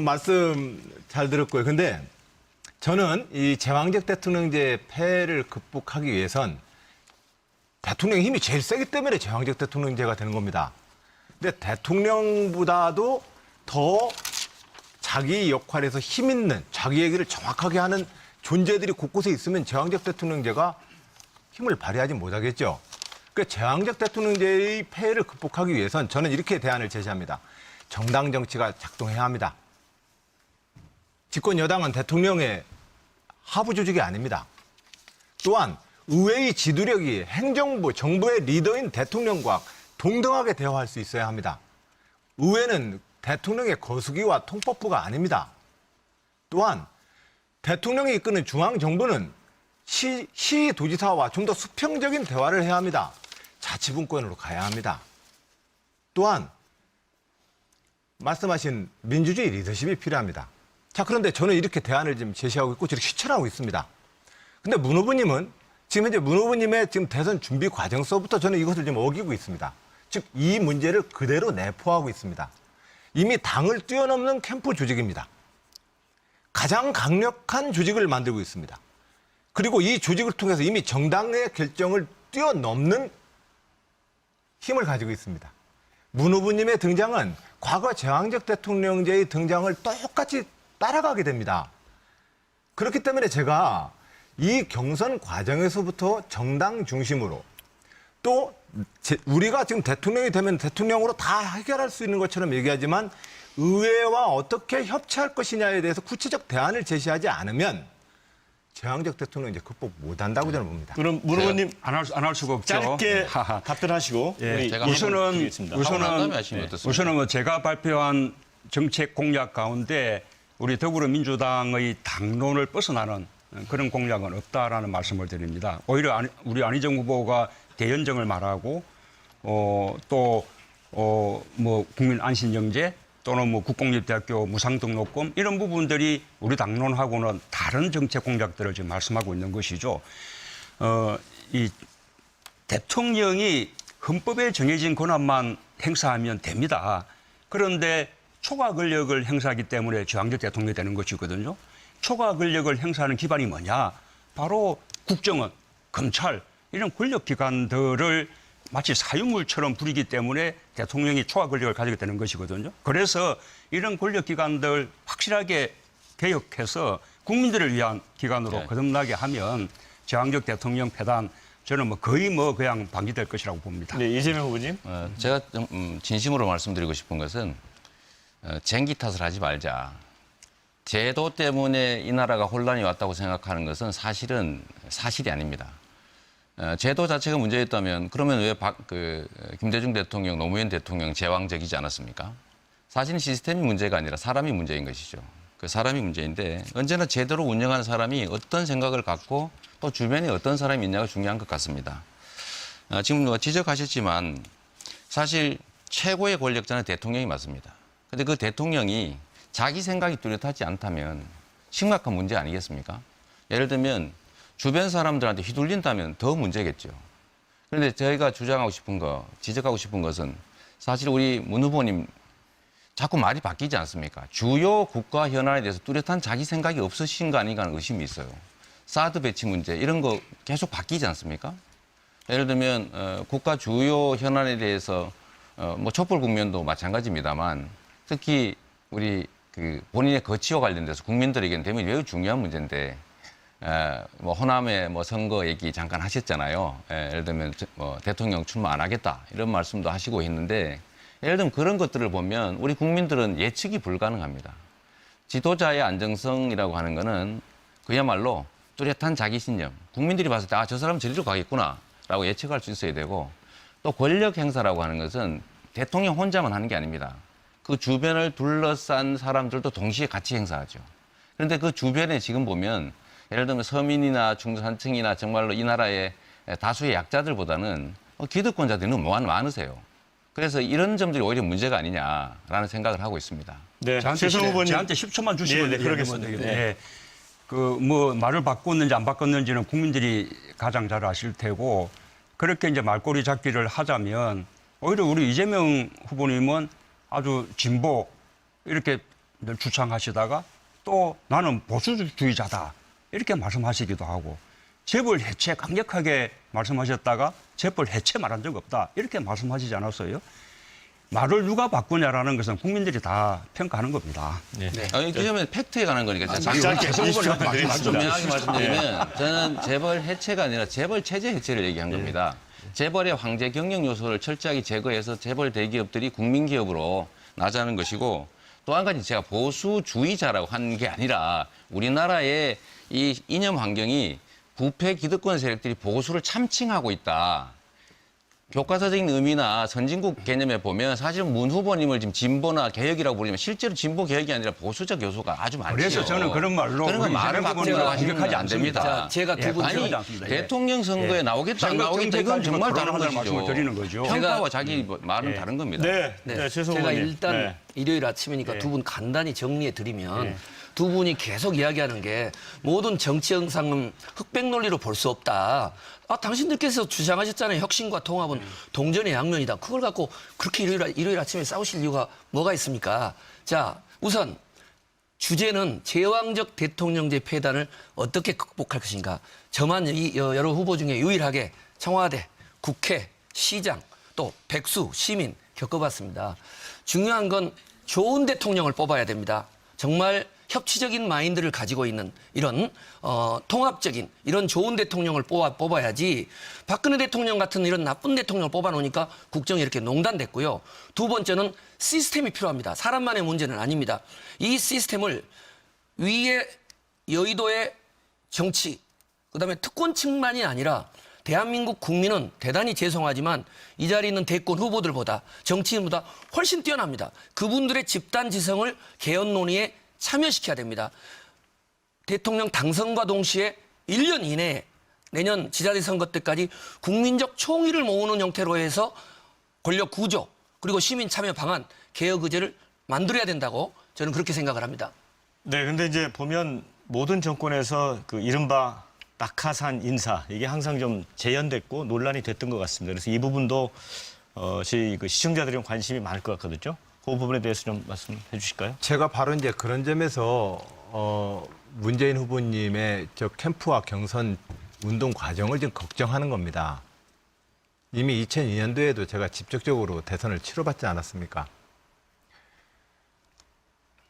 말씀 잘 들었고요. 근데 저는 이 제왕적 대통령제 폐해를 극복하기 위해선 대통령의 힘이 제일 세기 때문에 제왕적 대통령제가 되는 겁니다. 근데 대통령보다도 더 자기 역할에서 힘 있는, 자기 얘기를 정확하게 하는 존재들이 곳곳에 있으면 제왕적 대통령제가 힘을 발휘하지 못하겠죠. 그러니까 제왕적 대통령제의 폐해를 극복하기 위해선 저는 이렇게 대안을 제시합니다. 정당 정치가 작동해야 합니다. 집권 여당은 대통령의 하부 조직이 아닙니다. 또한 의회의 지도력이 행정부, 정부의 리더인 대통령과 동등하게 대화할 수 있어야 합니다. 의회는 대통령의 거수기와 통법부가 아닙니다. 또한 대통령이 이끄는 중앙정부는 시도지사와 좀 더 수평적인 대화를 해야 합니다. 자치분권으로 가야 합니다. 또한 말씀하신 민주주의 리더십이 필요합니다. 자, 그런데 저는 이렇게 대안을 지금 제시하고 있고 저렇게 실천하고 있습니다. 근데 문 후보님은 지금 현재 문 후보님의 지금 대선 준비 과정서부터 저는 이것을 좀 어기고 있습니다. 즉, 이 문제를 그대로 내포하고 있습니다. 이미 당을 뛰어넘는 캠프 조직입니다. 가장 강력한 조직을 만들고 있습니다. 그리고 이 조직을 통해서 이미 정당의 결정을 뛰어넘는 힘을 가지고 있습니다. 문 후보님의 등장은 과거 제왕적 대통령제의 등장을 똑같이 따라가게 됩니다. 그렇기 때문에 제가 이 경선 과정에서부터 정당 중심으로 또 우리가 지금 대통령이 되면 대통령으로 다 해결할 수 있는 것처럼 얘기하지만 의회와 어떻게 협치할 것이냐에 대해서 구체적 대안을 제시하지 않으면 제왕적 대통령제 극복 못한다고 저는 봅니다. 그럼 문 후보님 안 할 수가 없죠. 짧게 답변하시고 예, 우리 제가 우선은 하시면 어떻습니까? 우선은 뭐 제가 발표한 정책 공약 가운데 우리 더불어민주당의 당론을 벗어나는 그런 공약은 없다라는 말씀을 드립니다. 오히려 우리 안희정 후보가 대연정을 말하고 뭐 국민 안심정제 또는 뭐 국공립대학교 무상등록금 이런 부분들이 우리 당론하고는 다른 정책 공약들을 지금 말씀하고 있는 것이죠. 이 대통령이 헌법에 정해진 권한만 행사하면 됩니다. 그런데 초과 권력을 행사하기 때문에 제왕적 대통령이 되는 것이거든요. 초과 권력을 행사하는 기반이 뭐냐? 바로 국정원, 검찰 이런 권력기관들을 마치 사유물처럼 부리기 때문에 대통령이 초과 권력을 가지게 되는 것이거든요. 그래서 이런 권력기관들 확실하게 개혁해서 국민들을 위한 기관으로 거듭나게 하면 제왕적 대통령 폐단 저는 뭐 거의 그냥 방지될 것이라고 봅니다. 네, 이재명 후보님. 제가 좀 진심으로 말씀드리고 싶은 것은 쟁기 탓을 하지 말자. 제도 때문에 이 나라가 혼란이 왔다고 생각하는 것은 사실은 사실이 아닙니다. 제도 자체가 문제였다면 그러면 왜 김대중 대통령, 노무현 대통령 제왕적이지 않았습니까? 사실은 시스템이 문제가 아니라 사람이 문제인 것이죠. 그 사람이 문제인데 언제나 제대로 운영하는 사람이 어떤 생각을 갖고 또 주변에 어떤 사람이 있냐가 중요한 것 같습니다. 지금 지적하셨지만 사실 최고의 권력자는 대통령이 맞습니다. 그런데 그 대통령이 자기 생각이 뚜렷하지 않다면 심각한 문제 아니겠습니까? 예를 들면 주변 사람들한테 휘둘린다면 더 문제겠죠. 그런데 저희가 주장하고 싶은 거, 지적하고 싶은 것은 사실 우리 문 후보님 자꾸 말이 바뀌지 않습니까? 주요 국가 현안에 대해서 뚜렷한 자기 생각이 없으신 거 아닌가 하는 의심이 있어요. 사드 배치 문제 이런 거 계속 바뀌지 않습니까? 예를 들면 국가 주요 현안에 대해서 뭐 촛불 국면도 마찬가지입니다만 특히 우리 본인의 거치와 관련돼서 국민들에게는 대단히 매우 중요한 문제인데 뭐 호남의 뭐 선거 얘기 잠깐 하셨잖아요. 예를 들면 뭐 대통령 출마 안 하겠다 이런 말씀도 하시고 있는데 예를 들면 그런 것들을 보면 우리 국민들은 예측이 불가능합니다. 지도자의 안정성이라고 하는 거는 그야말로 뚜렷한 자기 신념. 국민들이 봤을 때 저 사람은 저리로 가겠구나라고 예측할 수 있어야 되고 또 권력 행사라고 하는 것은 대통령 혼자만 하는 게 아닙니다. 그 주변을 둘러싼 사람들도 동시에 같이 행사하죠. 그런데 그 주변에 지금 보면 예를 들면 서민이나 중산층이나 정말로 이 나라의 다수의 약자들보다는 기득권자들이 너무 많으세요. 그래서 이런 점들이 오히려 문제가 아니냐라는 생각을 하고 있습니다. 네, 저한테, 최성 후보님. 저한테 10초만 주시면 네, 그러겠습니다. 네. 뭐 말을 바꿨는지 안 바꿨는지는 국민들이 가장 잘 아실 테고 그렇게 이제 말꼬리 잡기를 하자면 오히려 우리 이재명 후보님은 아주 진보 이렇게 늘 주창하시다가 또 나는 보수주의자다 이렇게 말씀하시기도 하고 재벌 해체 강력하게 말씀하셨다가 재벌 해체 말한 적 없다 이렇게 말씀하시지 않았어요? 말을 누가 바꾸냐라는 것은 국민들이 다 평가하는 겁니다. 네. 그러면 팩트에 관한 거니까 제가 짧게 20초 드리겠습니다. 분명하게 말씀드리면 저는 재벌 해체가 아니라 재벌 체제 해체를 얘기한 겁니다. 재벌의 황제 경영 요소를 철저하게 제거해서 재벌 대기업들이 국민기업으로 나자는 것이고 또 한 가지 제가 보수주의자라고 한 게 아니라 우리나라의 이 이념 환경이 부패 기득권 세력들이 보수를 참칭하고 있다. 교과서적인 의미나 선진국 개념에 보면 사실 문 후보님을 지금 진보나 개혁이라고 부르지만 실제로 진보 개혁이 아니라 보수적 요소가 아주 많죠. 그래서 저는 그런 말로 그런 건 우리 말을 이재명 바꾸려고 후보님을 하시는 건 공격하지 안 됩니다. 자, 제가 두 분 아니 않습니다. 대통령 선거에 나오겠다 안 나오겠다 이건 정말 다른 것이죠. 말씀을 드리는 거죠. 평가와 자기 말은 다른 겁니다. 네, 네, 최성 제가 후보님. 일단 네. 일요일 아침이니까 두 분 간단히 정리해 드리면 두 분이 계속 이야기하는 게 모든 정치 현상은 흑백 논리로 볼 수 없다. 당신들께서 주장하셨잖아요. 혁신과 통합은 동전의 양면이다. 그걸 갖고 그렇게 일요일 아침에 싸우실 이유가 뭐가 있습니까? 자, 우선 주제는 제왕적 대통령제 폐단을 어떻게 극복할 것인가. 저만 여러 후보 중에 유일하게 청와대, 국회, 시장, 또 백수, 시민 겪어봤습니다. 중요한 건 좋은 대통령을 뽑아야 됩니다. 정말 협치적인 마인드를 가지고 있는 이런 통합적인 이런 좋은 대통령을 뽑아야지 박근혜 대통령 같은 이런 나쁜 대통령을 뽑아놓으니까 국정이 이렇게 농단됐고요. 두 번째는 시스템이 필요합니다. 사람만의 문제는 아닙니다. 이 시스템을 위에 여의도의 정치, 그다음에 특권층만이 아니라 대한민국 국민은 대단히 죄송하지만 이 자리에 있는 대권 후보들보다 정치인보다 훨씬 뛰어납니다. 그분들의 집단 지성을 개헌 논의에 참여시켜야 됩니다. 대통령 당선과 동시에 1년 이내에 내년 지자체 선거 때까지 국민적 총의를 모으는 형태로 해서 권력 구조 그리고 시민 참여 방안 개혁 의제를 만들어야 된다고 저는 그렇게 생각을 합니다. 네, 근데 이제 보면 모든 정권에서 그 이른바 낙하산 인사 이게 항상 좀 재현됐고 논란이 됐던 것 같습니다. 그래서 이 부분도 저희 시청자들이 관심이 많을 것 같거든요. 그 부분에 대해서 좀 말씀해 주실까요? 제가 바로 이제 그런 점에서 문재인 후보님의 저 캠프와 경선 운동 과정을 좀 걱정하는 겁니다. 이미 2002년도에도 제가 직접적으로 대선을 치러봤지 않았습니까?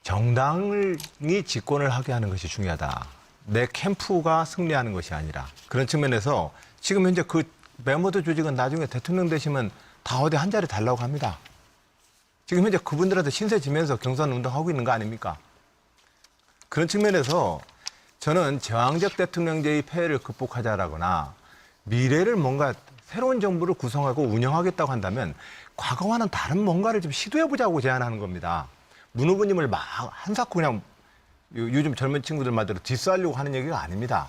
정당이 집권을 하게 하는 것이 중요하다. 내 캠프가 승리하는 것이 아니라 그런 측면에서 지금 현재 그 메모드 조직은 나중에 대통령 되시면 다 어디 한 자리 달라고 합니다. 지금 현재 그분들한테 신세 지면서 경선 운동하고 있는 거 아닙니까? 그런 측면에서 저는 제왕적 대통령제의 폐해를 극복하자라거나 미래를 뭔가 새로운 정부를 구성하고 운영하겠다고 한다면 과거와는 다른 뭔가를 좀 시도해보자고 제안하는 겁니다. 문 후보님을 막 한사코 그냥 요즘 젊은 친구들 말대로 디스하려고 하는 얘기가 아닙니다.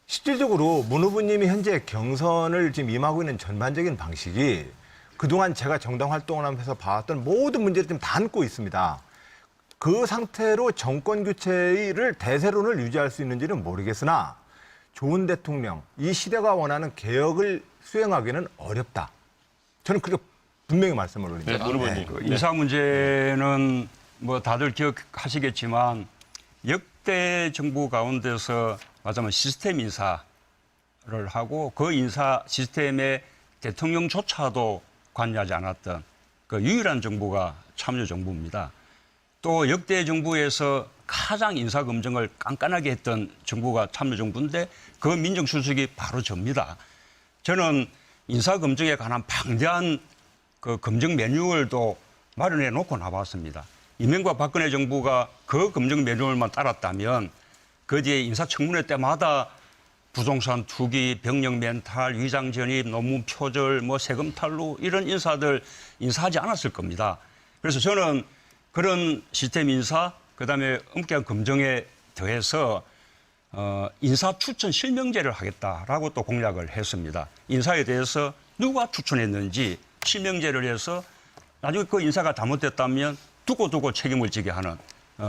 실질적으로 문 후보님이 현재 경선을 지금 임하고 있는 전반적인 방식이 그동안 제가 정당 활동을 하면서 봐왔던 모든 문제를 좀 다 안고 있습니다. 그 상태로 정권 교체를 대세론을 유지할 수 있는지는 모르겠으나 좋은 대통령, 이 시대가 원하는 개혁을 수행하기는 어렵다. 저는 그렇게 분명히 말씀을 올립니다. 네, 문 후보님. 그 인사 문제는 뭐 다들 기억하시겠지만 역대 정부 가운데서 말하자면 시스템 인사를 하고 그 인사 시스템에 대통령조차도 관여하지 않았던 그 유일한 정부가 참여정부입니다. 또 역대 정부에서 가장 인사검증을 깐깐하게 했던 정부가 참여정부인데 그 민정수석이 바로 접니다. 저는 인사검증에 관한 방대한 그 검증 매뉴얼도 마련해 놓고 나왔습니다. 이명박 박근혜 정부가 그 검증 매뉴얼만 따랐다면 그 뒤에 인사청문회 때마다 부동산 투기, 병력 멘탈, 위장 전입, 논문 표절, 뭐 세금 탈루 이런 인사들 인사하지 않았을 겁니다. 그래서 저는 그런 시스템 인사, 그다음에 엄격한 검증에 더해서 인사 추천 실명제를 하겠다라고 또 공약을 했습니다. 인사에 대해서 누가 추천했는지 실명제를 해서 나중에 그 인사가 잘못됐다면 두고 책임을 지게 하는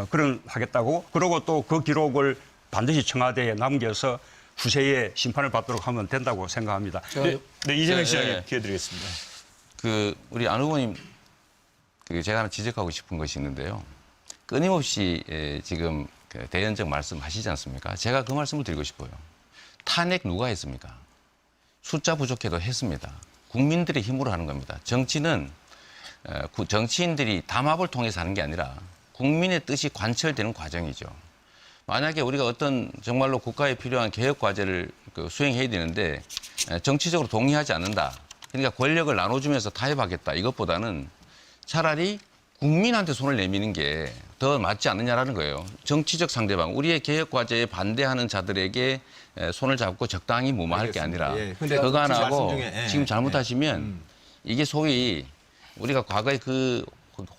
그런 하겠다고, 그리고 또 그 기록을 반드시 청와대에 남겨서 후세에 심판을 받도록 하면 된다고 생각합니다. 네, 이재명 네, 시장님 네. 기회 드리겠습니다. 우리 안 후보님 제가 하나 지적하고 싶은 것이 있는데요. 끊임없이 지금 대연적 말씀하시지 않습니까? 제가 그 말씀을 드리고 싶어요. 탄핵 누가 했습니까? 숫자 부족해도 했습니다. 국민들의 힘으로 하는 겁니다. 정치는 정치인들이 담합을 통해서 하는 게 아니라 국민의 뜻이 관철되는 과정이죠. 만약에 우리가 어떤 정말로 국가에 필요한 개혁 과제를 수행해야 되는데 정치적으로 동의하지 않는다. 그러니까 권력을 나눠주면서 타협하겠다. 이것보다는 차라리 국민한테 손을 내미는 게 더 맞지 않느냐라는 거예요. 정치적 상대방, 우리의 개혁 과제에 반대하는 자들에게 손을 잡고 적당히 무마할 게 아니라 예, 근데 그거 안 하고 말씀 중에, 지금 잘못하시면 이게 소위 우리가 과거에 그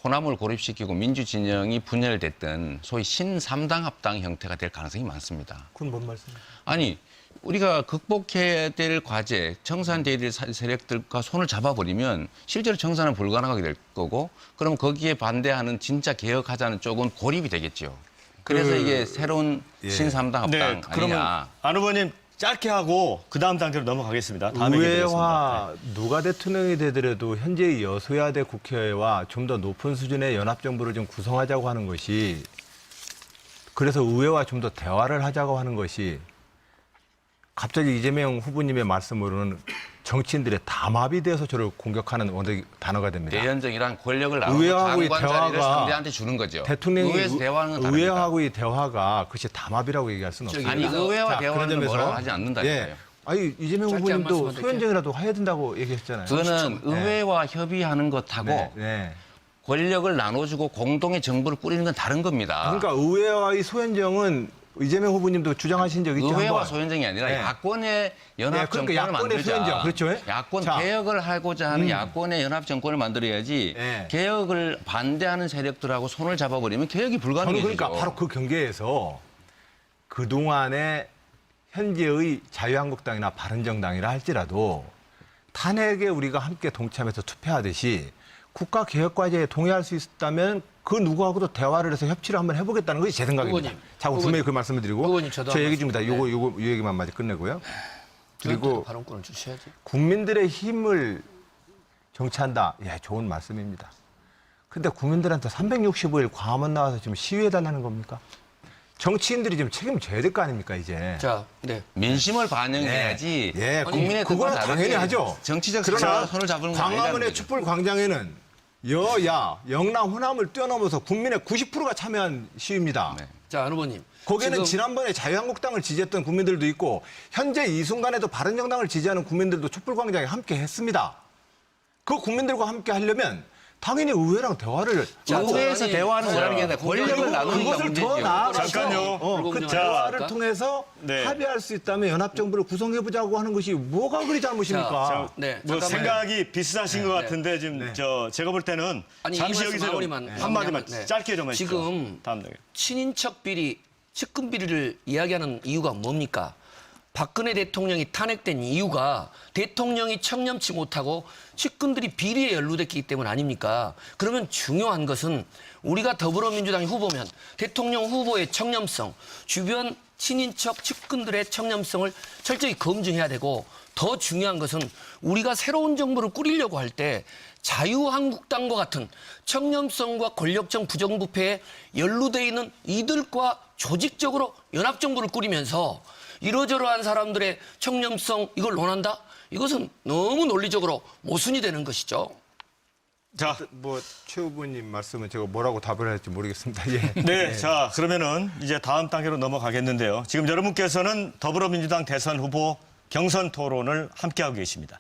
호남을 고립시키고 민주진영이 분열됐던 소위 신삼당 합당 형태가 될 가능성이 많습니다. 그건 뭔 말씀이세요? 아니 우리가 극복해야 될 과제, 청산돼야 될 세력들과 손을 잡아버리면 실제로 청산은 불가능하게 될 거고, 그럼 거기에 반대하는 진짜 개혁하자는 쪽은 고립이 되겠죠. 그래서 이게 새로운 신삼당 합당 네, 그러면 아니냐. 안 후보님 짧게 하고 그 다음 단계로 넘어가겠습니다. 다음에 기회 드리겠습니다. 의회와 누가 대통령이 되더라도 현재의 여소야대 국회와 좀 더 높은 수준의 연합정부를 좀 구성하자고 하는 것이, 그래서 의회와 좀 더 대화를 하자고 하는 것이, 갑자기 이재명 후보님의 말씀으로는 정치인들의 담합이 되어서 저를 공격하는 단어가 됩니다. 대연정이란 권력을 나누고 의회하고의 장관 자리를 대화가 상대한테 주는 거죠. 대통령이 의회에서 대화하는 건 다릅니다. 의회하고의 대화가 그것이 담합이라고 얘기할 수는 없습니다. 아니 의회와 자, 대화는 그런 점에서, 뭐라고 하지 않는다니까요. 아니 이재명 짧게 한 후보님도 말씀만 소연정이라도 해야 된다고 얘기했잖아요. 그거는 의회와 협의하는 것하고 네, 네. 권력을 나눠주고 공동의 정부를 꾸리는 건 다른 겁니다. 그러니까 의회와의 소연정은 이재명 후보님도 주장하신 적이 있죠. 의회와 한번. 소연정이 아니라 네. 야권의 연합 그러니까 정권을 야권의 만들자. 소연정, 그렇죠? 야권 자. 개혁을 하고자 하는 야권의 연합 정권을 만들어야지 네. 개혁을 반대하는 세력들하고 손을 잡아버리면 개혁이 저는 불가능해지죠. 그러니까 바로 그 경계에서 그동안의 현재의 자유한국당이나 바른정당이라 할지라도 탄핵에 우리가 함께 동참해서 투표하듯이 국가개혁과제에 동의할 수 있다면 그 누구하고도 대화를 해서 협치를 한번 해보겠다는 것이 제 생각입니다. 의원님, 자꾸 분명히 그 말씀을 드리고 의원님, 저도 제 한 얘기 중입니다. 말씀. 이 얘기만 마저 끝내고요. 그리고 그리고 발언권을 주셔야지. 국민들의 힘을 정치한다. 예, 좋은 말씀입니다. 근데 국민들한테 365일 광화문 나와서 지금 시위해달라는 겁니까? 정치인들이 지금 책임을 져야 될 거 아닙니까, 이제? 자, 네. 민심을 반영해야지. 예, 국민의 그거는 뜻과 다르게 당연히 하죠. 정치적 그러나 손을 잡는 건 아니라는 광화문의 거죠. 촛불 광장에는 여야, 영남, 호남을 뛰어넘어서 국민의 90%가 참여한 시위입니다. 네. 자, 안 후보님. 거기에는 지금 지난번에 자유한국당을 지지했던 국민들도 있고 현재 이 순간에도 바른정당을 지지하는 국민들도 촛불 광장에 함께 했습니다. 그 국민들과 함께 하려면 당연히 의회랑 대화를 의회에서 아니, 대화하는 그거는 거야. 권력을 나누는 그것을 더 문제지요. 나아가서 잠깐요. 그 자, 대화를 통해서 네. 합의할 수 있다면 연합정부를 구성해보자고 하는 것이 뭐가 그리 잘못입니까? 네, 뭐 잠깐만요. 생각이 비슷하신 것 같은데 지금 제가 볼 때는 아니, 잠시 이 말씀 여기서 좀 마무리만 한마디만 네. 짧게 좀 해주시죠. 지금 다음 내용. 친인척 비리, 측근 비리를 이야기하는 이유가 뭡니까? 박근혜 대통령이 탄핵된 이유가 대통령이 청렴치 못하고 측근들이 비리에 연루됐기 때문 아닙니까? 그러면 중요한 것은 우리가 더불어민주당 후보면 대통령 후보의 청렴성, 주변 친인척 측근들의 청렴성을 철저히 검증해야 되고 더 중요한 것은 우리가 새로운 정부를 꾸리려고 할 때 자유한국당과 같은 청렴성과 권력적 부정부패에 연루돼 있는 이들과 조직적으로 연합정부를 꾸리면서 이러저러한 사람들의 청렴성 이걸 논한다? 이것은 너무 논리적으로 모순이 되는 것이죠. 자, 최 후보님 말씀은 제가 뭐라고 답을 할지 모르겠습니다. 예. 네, 자 그러면은 이제 다음 단계로 넘어가겠는데요. 지금 여러분께서는 더불어민주당 대선 후보 경선 토론을 함께하고 계십니다.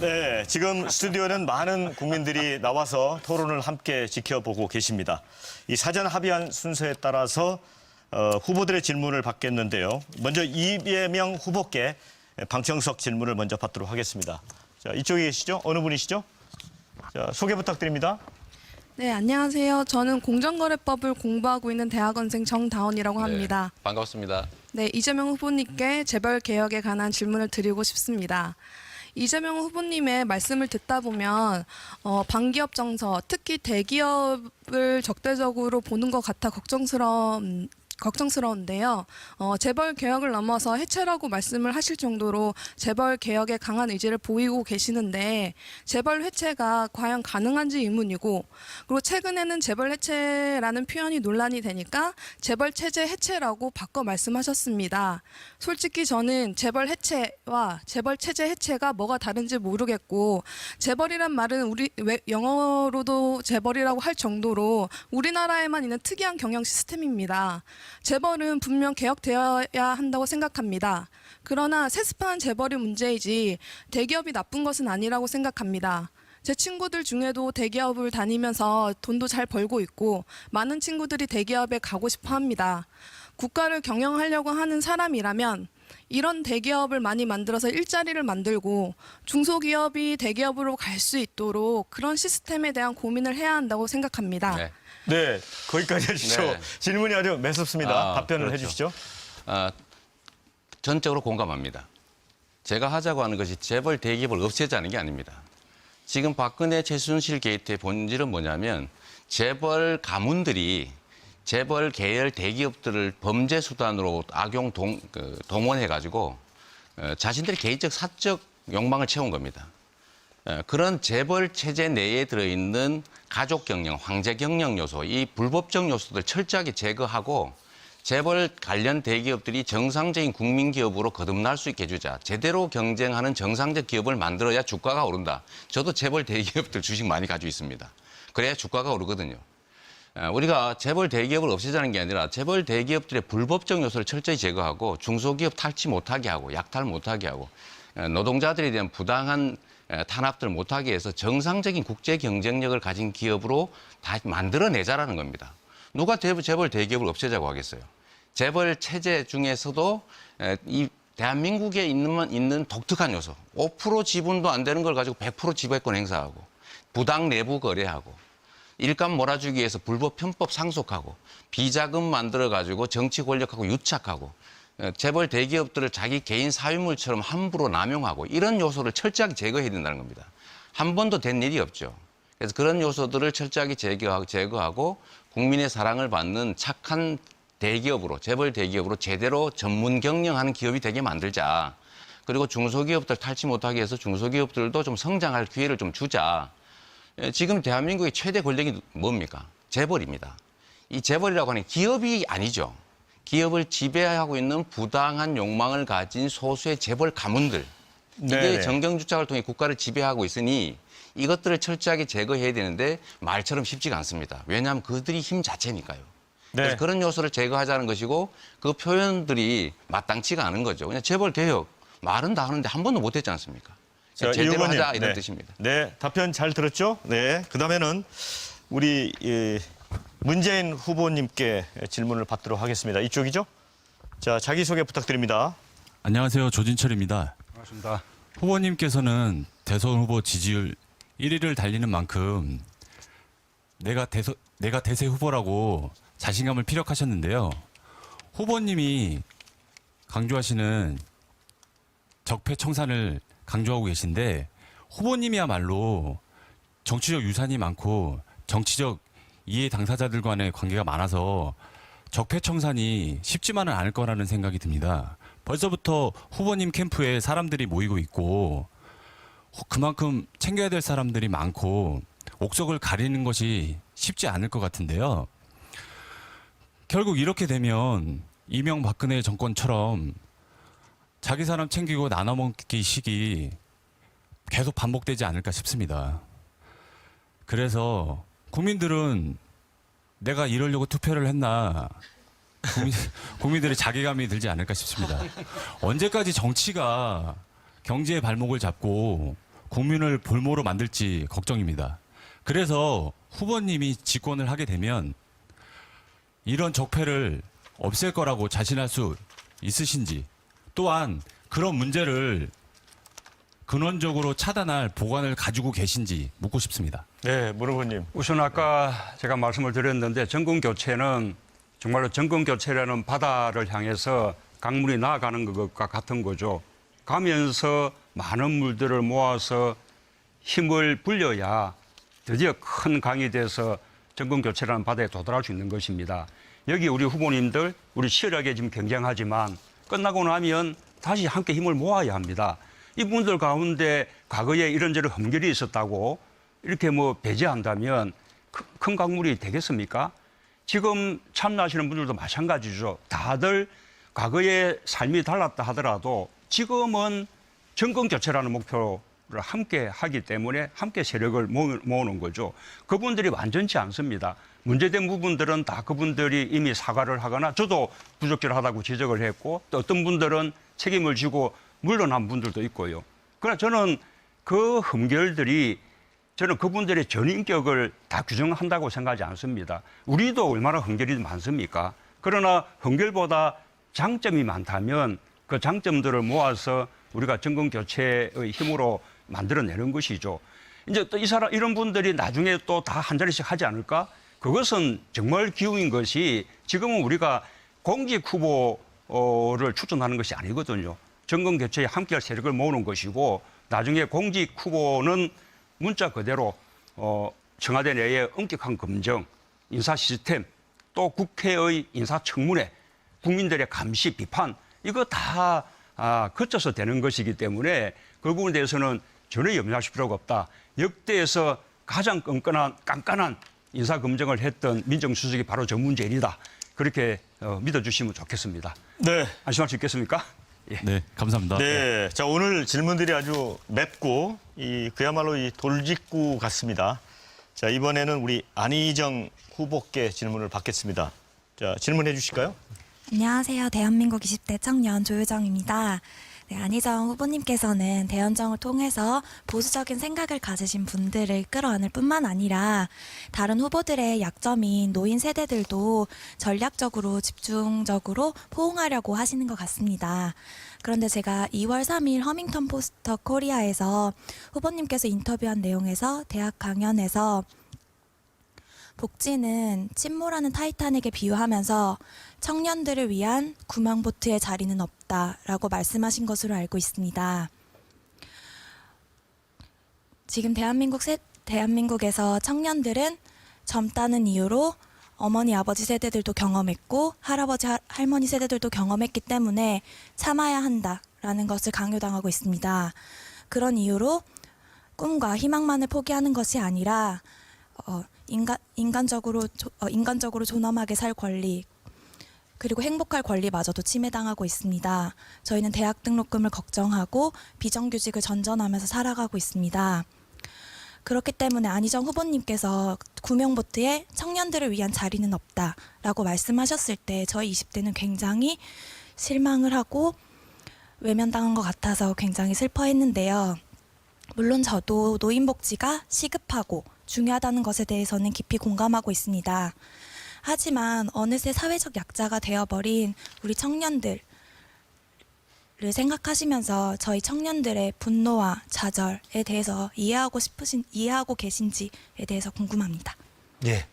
네, 지금 스튜디오는 많은 국민들이 나와서 토론을 함께 지켜보고 계십니다. 이 사전 합의한 순서에 따라서 후보들의 질문을 받겠는데요. 먼저 이재명 후보께 방청석 질문을 먼저 받도록 하겠습니다. 자, 이쪽에 계시죠? 어느 분이시죠? 자, 소개 부탁드립니다. 네, 안녕하세요. 저는 공정거래법을 공부하고 있는 대학원생 정다원이라고 합니다. 네, 반갑습니다. 네, 이재명 후보님께 재벌 개혁에 관한 질문을 드리고 싶습니다. 이재명 후보님의 말씀을 듣다 보면 반기업 정서, 특히 대기업을 적대적으로 보는 것 같아 걱정스러운데요. 재벌 개혁을 넘어서 해체라고 말씀을 하실 정도로 재벌 개혁에 강한 의지를 보이고 계시는데 재벌 해체가 과연 가능한지 의문이고 그리고 최근에는 재벌 해체라는 표현이 논란이 되니까 재벌 체제 해체라고 바꿔 말씀하셨습니다. 솔직히 저는 재벌 해체와 재벌 체제 해체가 뭐가 다른지 모르겠고 재벌이란 말은 우리 영어로도 재벌이라고 할 정도로 우리나라에만 있는 특이한 경영 시스템입니다. 재벌은 분명 개혁되어야 한다고 생각합니다. 그러나 세습한 재벌이 문제이지 대기업이 나쁜 것은 아니라고 생각합니다. 제 친구들 중에도 대기업을 다니면서 돈도 잘 벌고 있고 많은 친구들이 대기업에 가고 싶어 합니다. 국가를 경영하려고 하는 사람이라면 이런 대기업을 많이 만들어서 일자리를 만들고 중소기업이 대기업으로 갈 수 있도록 그런 시스템에 대한 고민을 해야 한다고 생각합니다. 네. 네, 거기까지 해주시죠. 네. 질문이 아주 매섭습니다. 답변을 그렇죠. 해주시죠. 전적으로 공감합니다. 제가 하자고 하는 것이 재벌 대기업을 없애자는 게 아닙니다. 지금 박근혜 최순실 게이트의 본질은 뭐냐면 재벌 가문들이 재벌 계열 대기업들을 범죄 수단으로 악용 동원해가지고 자신들의 개인적 사적 욕망을 채운 겁니다. 그런 재벌 체제 내에 들어있는 가족 경영, 황제 경영 요소, 이 불법적 요소들 철저하게 제거하고 재벌 관련 대기업들이 정상적인 국민 기업으로 거듭날 수 있게 해주자. 제대로 경쟁하는 정상적 기업을 만들어야 주가가 오른다. 저도 재벌 대기업들 주식 많이 가지고 있습니다. 그래야 주가가 오르거든요. 우리가 재벌 대기업을 없애자는 게 아니라 재벌 대기업들의 불법적 요소를 철저히 제거하고 중소기업 탈취 못하게 하고 약탈 못하게 하고 노동자들에 대한 부당한 탄압들 못하게 해서 정상적인 국제 경쟁력을 가진 기업으로 다 만들어내자라는 겁니다. 누가 재벌 대기업을 없애자고 하겠어요. 재벌 체제 중에서도 이 대한민국에 있는 독특한 요소, 5% 지분도 안 되는 걸 가지고 100% 지배권 행사하고 부당 내부 거래하고 일감 몰아주기 위해서 불법 편법 상속하고 비자금 만들어가지고 정치 권력하고 유착하고 재벌 대기업들을 자기 개인 사유물처럼 함부로 남용하고 이런 요소를 철저하게 제거해야 된다는 겁니다. 한 번도 된 일이 없죠. 그래서 그런 요소들을 철저하게 제거하고 국민의 사랑을 받는 착한 대기업으로, 재벌 대기업으로 제대로 전문 경영하는 기업이 되게 만들자. 그리고 중소기업들 탈취 못하게 해서 중소기업들도 좀 성장할 기회를 좀 주자. 지금 대한민국의 최대 권력이 뭡니까? 재벌입니다. 이 재벌이라고 하는 기업이 아니죠. 기업을 지배하고 있는 부당한 욕망을 가진 소수의 재벌 가문들. 이게 네네. 정경주착을 통해 국가를 지배하고 있으니 이것들을 철저하게 제거해야 되는데 말처럼 쉽지가 않습니다. 왜냐하면 그들이 힘 자체니까요. 네. 그래서 그런 요소를 제거하자는 것이고 그 표현들이 마땅치가 않은 거죠. 그냥 재벌 개혁 말은 다 하는데 한 번도 못했지 않습니까? 자, 이 제대로 후보님, 하자 이런 네. 뜻입니다. 네, 답변 잘 들었죠? 네, 그다음에는 우리 문재인 후보님께 질문을 받도록 하겠습니다. 이쪽이죠? 자, 자기소개 부탁드립니다. 안녕하세요. 조진철입니다. 반갑습니다. 후보님께서는 대선 후보 지지율 1위를 달리는 만큼 내가 대세 후보라고 자신감을 피력하셨는데요. 후보님이 강조하시는 적폐 청산을 강조하고 계신데 후보님이야말로 정치적 유산이 많고 정치적 이해 당사자들 간의 관계가 많아서 적폐 청산이 쉽지만은 않을 거라는 생각이 듭니다. 벌써부터 후보님 캠프에 사람들이 모이고 있고 그만큼 챙겨야 될 사람들이 많고 옥석을 가리는 것이 쉽지 않을 것 같은데요. 결국 이렇게 되면 이명박근혜 정권처럼 자기 사람 챙기고 나눠먹기 식이 계속 반복되지 않을까 싶습니다. 그래서 국민들은 내가 이러려고 투표를 했나 국민들의 자괴감이 들지 않을까 싶습니다. 언제까지 정치가 경제의 발목을 잡고 국민을 볼모로 만들지 걱정입니다. 그래서 후보님이 집권을 하게 되면 이런 적폐를 없앨 거라고 자신할 수 있으신지 또한 그런 문제를 근원적으로 차단할 보관을 가지고 계신지 묻고 싶습니다. 네, 문 후보님. 우선 아까 제가 말씀을 드렸는데 정권 교체는 정말로 정권 교체라는 바다를 향해서 강물이 나아가는 것과 같은 거죠. 가면서 많은 물들을 모아서 힘을 불려야 드디어 큰 강이 돼서 정권 교체라는 바다에 도달할 수 있는 것입니다. 여기 우리 후보님들 우리 치열하게 지금 경쟁하지만 끝나고 나면 다시 함께 힘을 모아야 합니다. 이분들 가운데 과거에 이런저런 흠결이 있었다고 이렇게 뭐 배제한다면 큰 강물이 되겠습니까? 지금 참여하시는 분들도 마찬가지죠. 다들 과거에 삶이 달랐다 하더라도 지금은 정권 교체라는 목표를 함께 하기 때문에 함께 세력을 모으는 거죠. 그분들이 완전치 않습니다. 문제된 부분들은 다 그분들이 이미 사과를 하거나 저도 부적절하다고 지적을 했고 또 어떤 분들은 책임을 지고 물러난 분들도 있고요. 그러나 저는 그 흠결들이 저는 그분들의 전인격을 다 규정한다고 생각하지 않습니다. 우리도 얼마나 흠결이 많습니까? 그러나 흠결보다 장점이 많다면 그 장점들을 모아서 우리가 정권 교체의 힘으로 만들어내는 것이죠. 이제 또 이런 분들이 나중에 또 다 한 자리씩 하지 않을까? 그것은 정말 기우인 것이 지금은 우리가 공직 후보를 추천하는 것이 아니거든요. 정권 교체에 함께할 세력을 모으는 것이고 나중에 공직 후보는 문자 그대로 청와대 내의 엄격한 검증, 인사 시스템, 또 국회의 인사청문회, 국민들의 감시, 비판 이거 다 거쳐서 되는 것이기 때문에 그 부분에 대해서는 전혀 염려하실 필요가 없다. 역대에서 가장 깐깐한 인사 검증을 했던 민정수석이 바로 전문재인이다. 그렇게 믿어주시면 좋겠습니다. 네. 안심할 수 있겠습니까? 예. 네, 감사합니다. 네. 자, 오늘 질문들이 아주 맵고 그야말로 이 돌직구 같습니다. 자, 이번에는 우리 안희정 후보께 질문을 받겠습니다. 자, 질문해 주실까요? 안녕하세요. 대한민국 20대 청년 조유정입니다. 네, 안희정 후보님께서는 대연정을 통해서 보수적인 생각을 가지신 분들을 끌어안을 뿐만 아니라 다른 후보들의 약점인 노인 세대들도 전략적으로 집중적으로 포옹하려고 하시는 것 같습니다. 그런데 제가 2월 3일 허밍턴 포스터 코리아에서 후보님께서 인터뷰한 내용에서 대학 강연에서 복지는 침몰하는 타이타닉에 비유하면서 청년들을 위한 구명보트의 자리는 없다라고 말씀하신 것으로 알고 있습니다. 지금 대한민국에서 청년들은 젊다는 이유로 어머니 아버지 세대들도 경험했고 할아버지 할머니 세대들도 경험했기 때문에 참아야 한다라는 것을 강요당하고 있습니다. 그런 이유로 꿈과 희망만을 포기하는 것이 아니라 인간적으로 존엄하게 살 권리 그리고 행복할 권리마저도 침해당하고 있습니다. 저희는 대학 등록금을 걱정하고 비정규직을 전전하면서 살아가고 있습니다. 그렇기 때문에 안희정 후보님께서 구명보트에 청년들을 위한 자리는 없다라고 말씀하셨을 때 저희 20대는 굉장히 실망을 하고 외면당한 것 같아서 굉장히 슬퍼했는데요. 물론 저도 노인복지가 시급하고 중요하다는 것에 대해서는 깊이 공감하고 있습니다. 하지만 어느새 사회적 약자가 되어버린 우리 청년들을 생각하시면서 저희 청년들의 분노와 좌절에 대해서 이해하고 계신지에 대해서 궁금합니다. 예.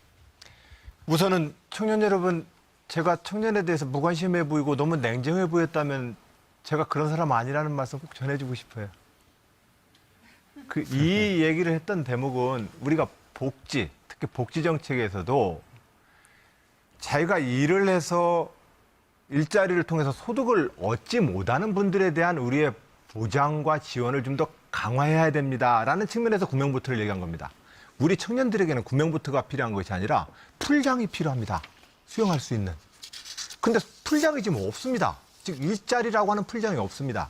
우선은 청년 여러분, 제가 청년에 대해서 무관심해 보이고 너무 냉정해 보였다면 제가 그런 사람 아니라는 말씀 꼭 전해주고 싶어요. 이 얘기를 했던 대목은 우리가 복지, 특히 복지 정책에서도 자기가 일을 해서 일자리를 통해서 소득을 얻지 못하는 분들에 대한 우리의 보장과 지원을 좀 더 강화해야 됩니다라는 측면에서 구명보트를 얘기한 겁니다. 우리 청년들에게는 구명보트가 필요한 것이 아니라 풀장이 필요합니다. 수영할 수 있는. 근데 풀장이 지금 없습니다. 즉 일자리라고 하는 풀장이 없습니다.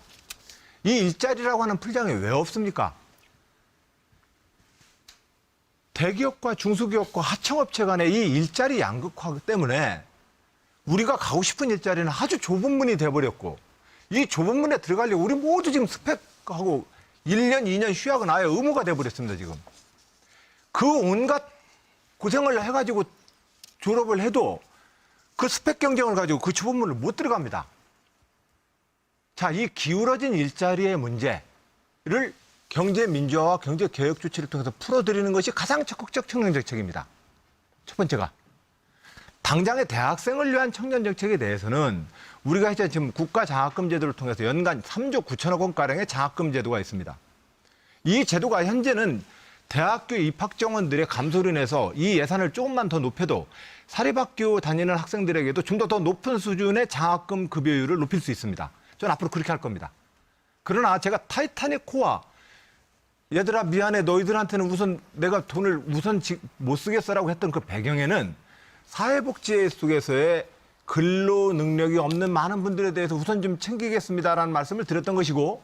이 일자리라고 하는 풀장이 왜 없습니까? 대기업과 중소기업과 하청업체 간의 이 일자리 양극화 때문에 우리가 가고 싶은 일자리는 아주 좁은 문이 돼버렸고 이 좁은 문에 들어가려고 우리 모두 지금 스펙하고 1년, 2년 휴학은 아예 의무가 돼버렸습니다, 지금. 그 온갖 고생을 해가지고 졸업을 해도 그 스펙 경쟁을 가지고 그 좁은 문을 못 들어갑니다. 자, 이 기울어진 일자리의 문제를 경제 민주화와 경제 개혁 조치를 통해서 풀어드리는 것이 가장 적극적 청년 정책입니다. 첫 번째가 당장의 대학생을 위한 청년 정책에 대해서는 우리가 이제 지금 국가 장학금 제도를 통해서 연간 3조 9천억 원 가량의 장학금 제도가 있습니다. 이 제도가 현재는 대학교 입학 정원들의 감소로 인해서 이 예산을 조금만 더 높여도 사립학교 다니는 학생들에게도 좀 더 높은 수준의 장학금 급여율을 높일 수 있습니다. 저는 앞으로 그렇게 할 겁니다. 그러나 제가 타이타닉 코아 얘들아 미안해 너희들한테는 우선 내가 돈을 우선 못 쓰겠어라고 했던 그 배경에는 사회복지 속에서의 근로 능력이 없는 많은 분들에 대해서 우선 좀 챙기겠습니다라는 말씀을 드렸던 것이고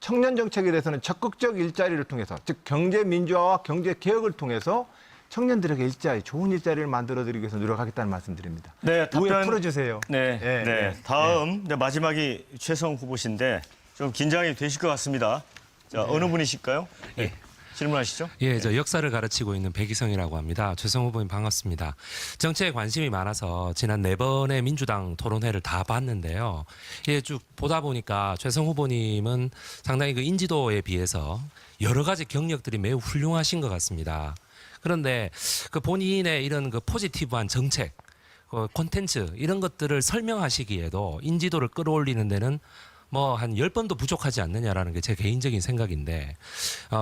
청년 정책에 대해서는 적극적 일자리를 통해서 즉 경제 민주화와 경제 개혁을 통해서 청년들에게 일자리, 좋은 일자리를 만들어드리기 위해서 노력하겠다는 말씀드립니다. 네, 오해 답변 풀어주세요. 네, 네, 네. 다음 네, 마지막이 최성 후보신데 좀 긴장이 되실 것 같습니다. 자, 어느 분이실까요? 네. 질문하시죠. 예, 저 역사를 가르치고 있는 백이성이라고 합니다. 최성 후보님 반갑습니다. 정치에 관심이 많아서 지난 4번의 민주당 토론회를 다 봤는데요. 예, 쭉 보다 보니까 최성 후보님은 상당히 그 인지도에 비해서 여러 가지 경력들이 매우 훌륭하신 것 같습니다. 그런데 그 본인의 이런 그 포지티브한 정책, 콘텐츠 이런 것들을 설명하시기에도 인지도를 끌어올리는 데는 뭐 한 10번도 부족하지 않느냐라는 게 제 개인적인 생각인데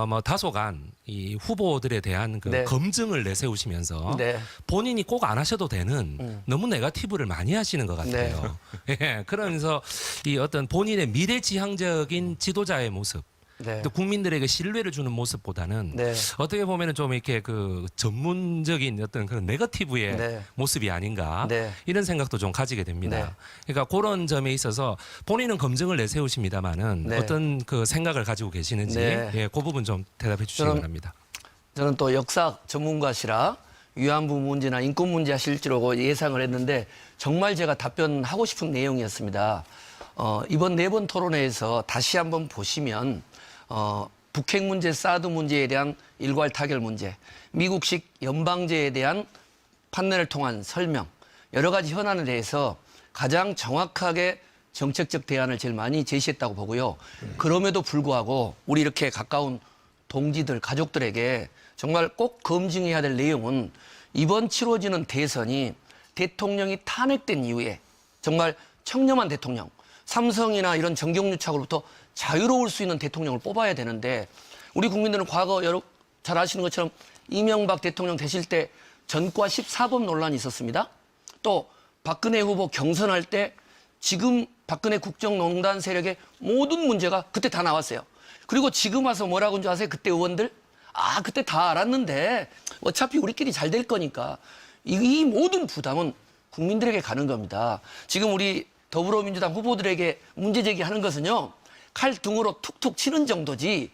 뭐 다소간 이 후보들에 대한 그 네. 검증을 내세우시면서 네. 본인이 꼭 안 하셔도 되는 너무 네거티브를 많이 하시는 것 같아요. 예, 그러면서 이 어떤 본인의 미래지향적인 지도자의 모습 네. 또 국민들에게 신뢰를 주는 모습보다는 네. 어떻게 보면은 좀 이렇게 그 전문적인 어떤 그런 네거티브의 네. 모습이 아닌가 네. 이런 생각도 좀 가지게 됩니다. 네. 그러니까 그런 점에 있어서 본인은 검증을 내세우십니다만은 네. 어떤 그 생각을 가지고 계시는지 네. 예, 그 부분 좀 대답해 주시기 저는- 바랍니다. 저는 또 역사 전문가시라 위안부 문제나 인권 문제 하실 줄 알고 예상을 했는데 정말 제가 답변하고 싶은 내용이었습니다. 이번 4번 토론회에서 다시 한번 보시면 북핵 문제, 사드 문제에 대한 일괄 타결 문제, 미국식 연방제에 대한 판례를 통한 설명, 여러 가지 현안에 대해서 가장 정확하게 정책적 대안을 제일 많이 제시했다고 보고요. 그럼에도 불구하고 우리 이렇게 가까운 동지들, 가족들에게 정말 꼭 검증해야 될 내용은 이번 치러지는 대선이 대통령이 탄핵된 이후에 정말 청렴한 대통령, 삼성이나 이런 정경유착으로부터 자유로울 수 있는 대통령을 뽑아야 되는데 우리 국민들은 과거 잘 아시는 것처럼 이명박 대통령 되실 때 전과 14법 논란이 있었습니다. 또 박근혜 후보 경선할 때 지금 박근혜 국정농단 세력의 모든 문제가 그때 다 나왔어요. 그리고 지금 와서 뭐라고 하는지 아세요? 그때 의원들? 아, 그때 다 알았는데 어차피 우리끼리 잘 될 거니까 이 모든 부담은 국민들에게 가는 겁니다. 지금 우리 더불어민주당 후보들에게 문제 제기하는 것은요. 칼 등으로 툭툭 치는 정도지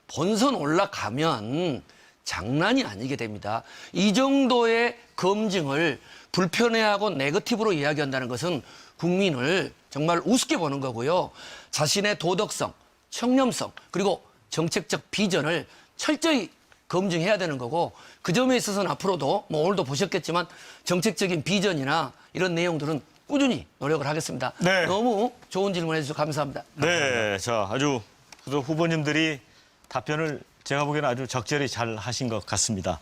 본선 올라가면 장난이 아니게 됩니다. 이 정도의 검증을 불편해하고 네거티브로 이야기한다는 것은 국민을 정말 우습게 보는 거고요. 자신의 도덕성, 청렴성, 그리고 정책적 비전을 철저히 검증해야 되는 거고, 그 점에 있어서는 앞으로도 뭐 오늘도 보셨겠지만 정책적인 비전이나 이런 내용들은 꾸준히 노력을 하겠습니다. 네. 너무 좋은 질문 해주셔서 감사합니다. 네, 자 아주 후보님들이 답변을 제가 보기에는 아주 적절히 잘 하신 것 같습니다.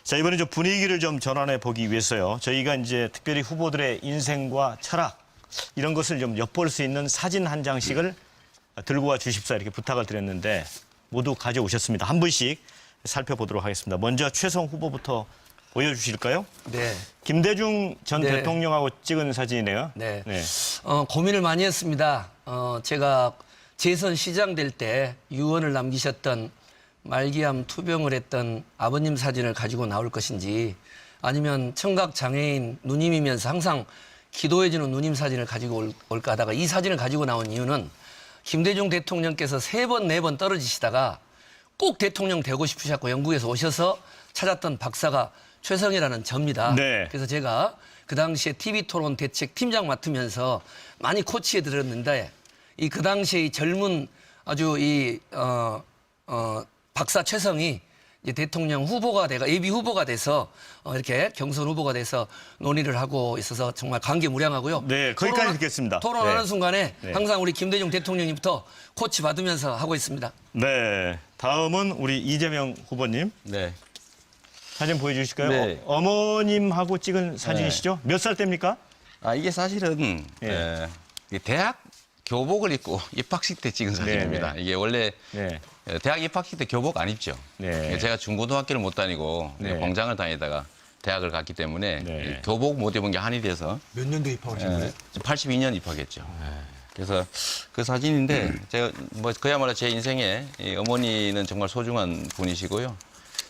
자, 이번에 좀 분위기를 좀 전환해 보기 위해서요. 저희가 이제 특별히 후보들의 인생과 철학 이런 것을 좀 엿볼 수 있는 사진 한 장씩을 들고 와 주십사 이렇게 부탁을 드렸는데 모두 가져오셨습니다. 한 분씩 살펴보도록 하겠습니다. 먼저 최성 후보부터 보여주실까요? 네. 김대중 전 네. 대통령하고 찍은 사진이네요. 네. 네. 고민을 많이 했습니다. 제가 재선 시장 될 때 유언을 남기셨던 말기암 투병을 했던 아버님 사진을 가지고 나올 것인지, 아니면 청각 장애인 누님이면서 항상 기도해주는 누님 사진을 가지고 올까 하다가 이 사진을 가지고 나온 이유는 김대중 대통령께서 3번, 4번 떨어지시다가 꼭 대통령 되고 싶으셨고 영국에서 오셔서 찾았던 박사가 최성이라는 접니다. 네. 그래서 제가 그 당시에 TV토론 대책 팀장 맡으면서 많이 코치해 드렸는데, 이 그 당시에 이 젊은 아주 박사 최성이 이제 대통령 후보가 예비 후보가 돼서 이렇게 경선 후보가 돼서 논의를 하고 있어서 정말 감개무량하고요. 네, 거기까지 듣겠습니다. 토론하는 네. 순간에 네. 항상 우리 김대중 대통령님부터 코치 받으면서 하고 있습니다. 네, 다음은 우리 이재명 후보님 네. 사진 보여주실까요? 네. 어머님하고 찍은 사진이시죠? 몇 살 때입니까? 이게 사실은 예. 이 대학 교복을 입고 입학식 때 찍은 사진입니다. 네. 이게 원래 네. 대학 입학식 때 교복 안 입죠. 네. 제가 중고등학교를 못 다니고 네. 공장을 다니다가 대학을 갔기 때문에 네. 이 교복 못 입은 게 한이 돼서 몇 년도 입학하신 거예요? 82년 입학했죠. 그래서 그 사진인데 제가 뭐 그야말로 제 인생에 이 어머니는 정말 소중한 분이시고요.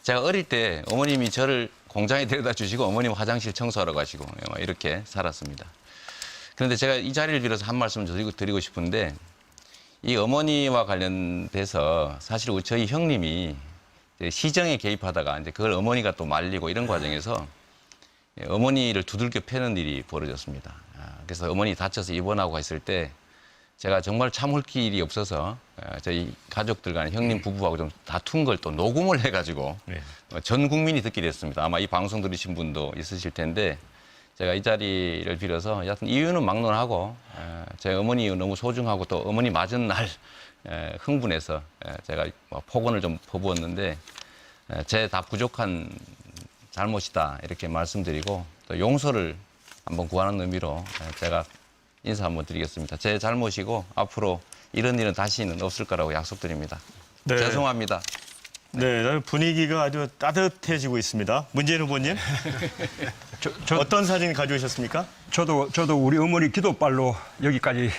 제가 어릴 때 어머님이 저를 공장에 데려다 주시고 어머님 화장실 청소하러 가시고 이렇게 살았습니다. 그런데 제가 이 자리를 빌어서 한 말씀 드리고 싶은데, 이 어머니와 관련돼서 사실 저희 형님이 이제 시정에 개입하다가 이제 그걸 어머니가 또 말리고 이런 과정에서 어머니를 두들겨 패는 일이 벌어졌습니다. 그래서 어머니 다쳐서 입원하고 있을 때 제가 정말 참을 길이 없어서 저희 가족들 간에 형님 부부하고 좀 다툰 걸 또 녹음을 해가지고 네. 전 국민이 듣게 됐습니다. 아마 이 방송 들으신 분도 있으실 텐데, 제가 이 자리를 빌어서 여하튼 이유는 막론하고 제 어머니 너무 소중하고 또 어머니 맞은 날 흥분해서 제가 폭언을 좀 퍼부었는데 제 다 부족한 잘못이다 이렇게 말씀드리고 또 용서를 한번 구하는 의미로 제가 인사 한번 드리겠습니다. 제 잘못이고 앞으로 이런 일은 다시는 없을 거라고 약속드립니다. 네. 죄송합니다. 네, 분위기가 아주 따뜻해지고 있습니다. 문재인 후보님, 어떤 사진 가져오셨습니까? 저도 우리 어머니 기도발로 여기까지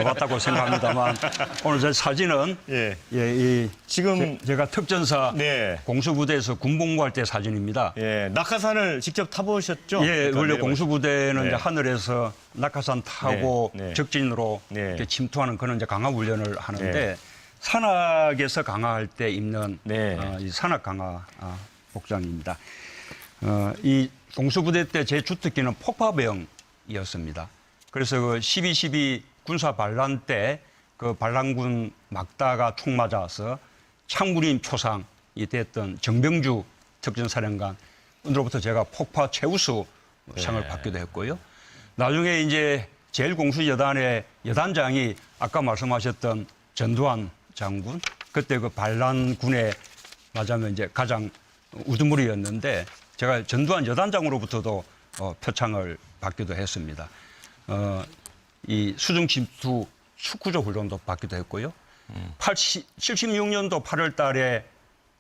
왔다고 생각합니다만 오늘 제 사진은 예. 이 지금 제가 특전사 네. 공수부대에서 군복무할 때 사진입니다. 예, 낙하산을 직접 타보셨죠? 예, 그러니까 원래 내려가시- 공수부대는 네. 이제 하늘에서 낙하산 타고 네, 네. 적진으로 네. 이렇게 침투하는 그런 이제 강화 훈련을 하는데 네. 산악에서 강화할 때 입는 네. 이 산악 강화 복장입니다. 이 공수부대 때 제 주특기는 폭파병이었습니다. 그래서 그 12.12 군사 반란 때 그 반란군 막다가 총 맞아서 창물인 표상이 됐던 정병주 특전사령관으로부터 제가 폭파 최우수 상을 받기도 했고요. 나중에 이제 제1공수여단의 여단장이 아까 말씀하셨던 전두환 장군, 그때 그 반란군에 맞으면 이제 가장 우두머리였는데 제가 전두환 여단장으로부터도 표창을 받기도 했습니다. 이 수중 침투 축구조 훈련도 받기도 했고요. 76년도 8월 달에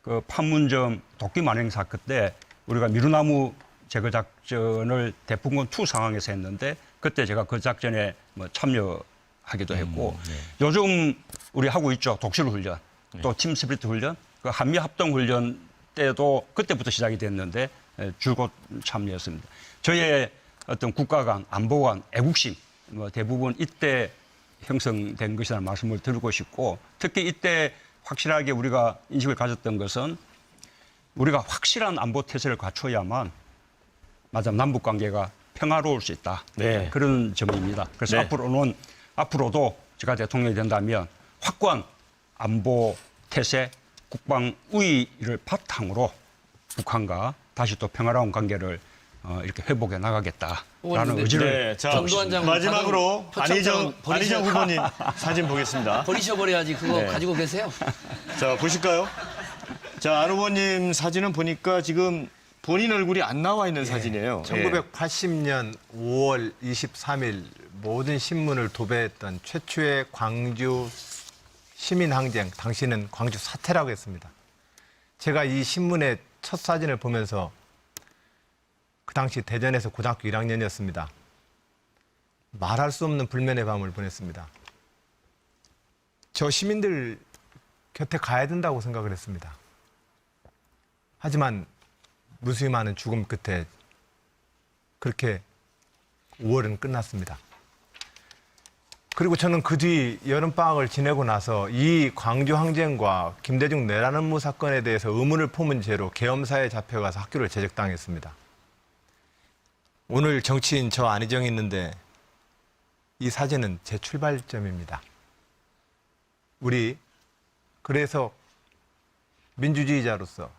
그 판문점 도끼 만행 사건 때 우리가 미루나무 제거 작전을 대풍권 2 상황에서 했는데 그때 제가 그 작전에 참여하기도 했고 요즘 우리 하고 있죠. 독실 훈련, 또 팀 스피릿 훈련, 그 한미 합동 훈련 때도 그때부터 시작이 됐는데 줄곧 참여했습니다. 저희의 어떤 국가관, 안보관, 애국심 대부분 이때 형성된 것이라는 말씀을 드리고 싶고, 특히 이때 확실하게 우리가 인식을 가졌던 것은 우리가 확실한 안보 태세를 갖춰야만 맞아 남북 관계가 평화로울 수 있다. 네. 그런 점입니다. 그래서 네. 앞으로도 제가 대통령이 된다면 확고한 안보 태세, 국방 우위를 바탕으로 북한과 다시 또 평화로운 관계를 이렇게 회복해 나가겠다라는 의원님, 의지를 네, 자, 전두환 장관 마지막으로 받은 표창장은 안희정 후보님 사진 보겠습니다. 버리셔버려야지 그거 네. 가지고 계세요. 자, 보실까요? 자, 안 후보님 사진은 보니까 지금 본인 얼굴이 안 나와 있는 사진이에요. 1980년 5월 23일 모든 신문을 도배했던 최초의 광주 시민항쟁, 당시는 광주 사태라고 했습니다. 제가 이 신문의 첫 사진을 보면서 그 당시 대전에서 고등학교 1학년이었습니다. 말할 수 없는 불면의 밤을 보냈습니다. 저 시민들 곁에 가야 된다고 생각을 했습니다. 하지만 무수히 많은 죽음 끝에 그렇게 5월은 끝났습니다. 그리고 저는 그 뒤 여름방학을 지내고 나서 이 광주 항쟁과 김대중 내란음모 사건에 대해서 의문을 품은 채로 계엄사에 잡혀가서 학교를 제적당했습니다. 오늘 정치인 저 안희정이 있는데 이 사진은 제 출발점입니다. 우리 그래서 민주주의자로서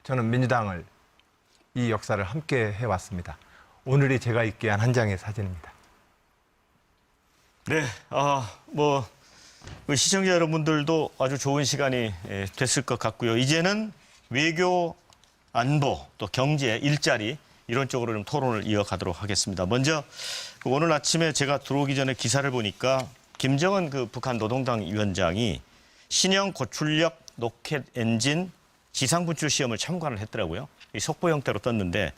저는 민주당을 이 역사를 함께 해왔습니다. 오늘이 제가 있게 한 한 장의 사진입니다. 네, 우리 시청자 여러분들도 아주 좋은 시간이 됐을 것 같고요. 이제는 외교, 안보, 또 경제, 일자리 이런 쪽으로 좀 토론을 이어가도록 하겠습니다. 먼저 오늘 아침에 제가 들어오기 전에 기사를 보니까 김정은 그 북한 노동당 위원장이 신형 고출력 로켓 엔진 지상 분출 시험을 참관을 했더라고요. 이 속보 형태로 떴는데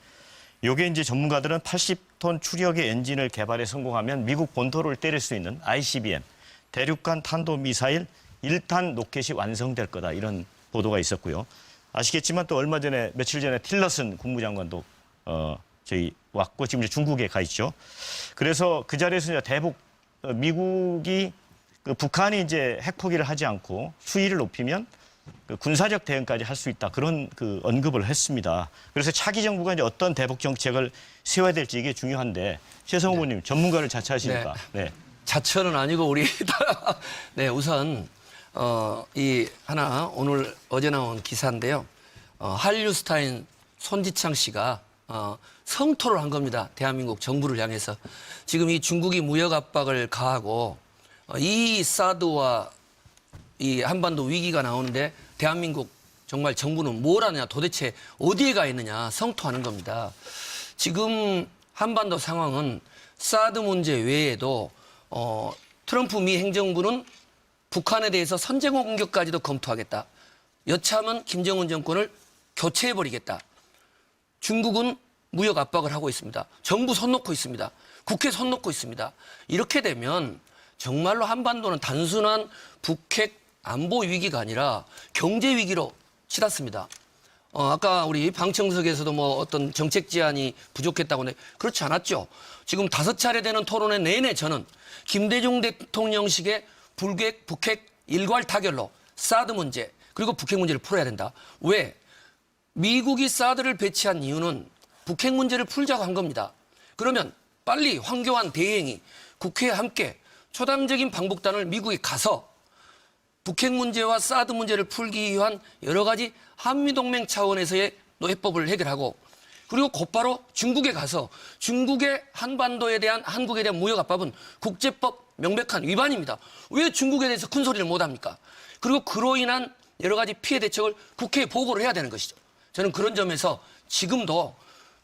요게 이제 전문가들은 80톤 추력의 엔진을 개발에 성공하면 미국 본토를 때릴 수 있는 ICBM 대륙간 탄도미사일 1탄 로켓이 완성될 거다 이런 보도가 있었고요. 아시겠지만 또 얼마 전에 며칠 전에 틸러슨 국무장관도 저희 왔고 지금 이제 중국에 가 있죠. 그래서 그 자리에서 이제 미국이 북한이 이제 핵포기를 하지 않고 수위를 높이면 군사적 대응까지 할 수 있다 그런 언급을 했습니다. 그래서 차기 정부가 이제 어떤 대북 정책을 세워야 될지 이게 중요한데 최성 후보님 전문가를 자처하시니까. 네. 자처는 아니고 우리 네 우선 이 하나 오늘 어제 나온 기사인데요. 한류스타인 손지창 씨가 성토를 한 겁니다. 대한민국 정부를 향해서 지금 이 중국이 무역 압박을 가하고 이 사드와 이 한반도 위기가 나오는데 대한민국 정말 정부는 뭘 하느냐 도대체 어디에 가 있느냐 성토하는 겁니다. 지금 한반도 상황은 사드 문제 외에도 트럼프 미 행정부는 북한에 대해서 선제공 공격까지도 검토하겠다. 여차하면 김정은 정권을 교체해버리겠다. 중국은 무역 압박을 하고 있습니다. 정부 손 놓고 있습니다. 국회 손 놓고 있습니다. 이렇게 되면 정말로 한반도는 단순한 북핵 안보 위기가 아니라 경제 위기로 치닫습니다. 아까 우리 방청석에서도 뭐 어떤 정책 제안이 부족했다고 하는데 그렇지 않았죠. 지금 5차례 되는 토론회 내내 저는 김대중 대통령식의 북핵 일괄 타결로 사드 문제 그리고 북핵 문제를 풀어야 된다. 왜? 미국이 사드를 배치한 이유는 북핵 문제를 풀자고 한 겁니다. 그러면 빨리 황교안 대행이 국회에 함께 초당적인 방북단을 미국에 가서 북핵 문제와 사드 문제를 풀기 위한 여러 가지 한미동맹 차원에서의 해법을 해결하고 그리고 곧바로 중국에 가서 중국의 한반도에 대한 한국에 대한 무역 압박은 국제법 명백한 위반입니다. 왜 중국에 대해서 큰 소리를 못합니까? 그리고 그로 인한 여러 가지 피해 대책을 국회에 보고를 해야 되는 것이죠. 저는 그런 점에서 지금도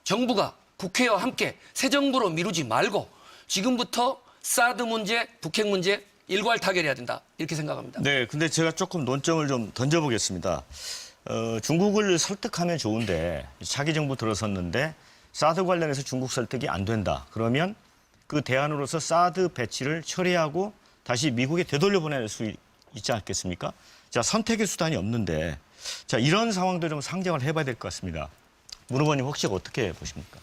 정부가 국회와 함께 새 정부로 미루지 말고 지금부터 사드 문제, 북핵 문제 일괄 타결해야 된다. 이렇게 생각합니다. 네, 근데 제가 조금 논점을 좀 던져보겠습니다. 중국을 설득하면 좋은데 차기 정부 들어섰는데 사드 관련해서 중국 설득이 안 된다. 그러면 그 대안으로서 사드 배치를 처리하고 다시 미국에 되돌려 보낼 수 있지 않겠습니까? 자, 선택의 수단이 없는데 자, 이런 상황도 좀 상정을 해봐야 될 것 같습니다. 문 후보님 혹시 어떻게 보십니까?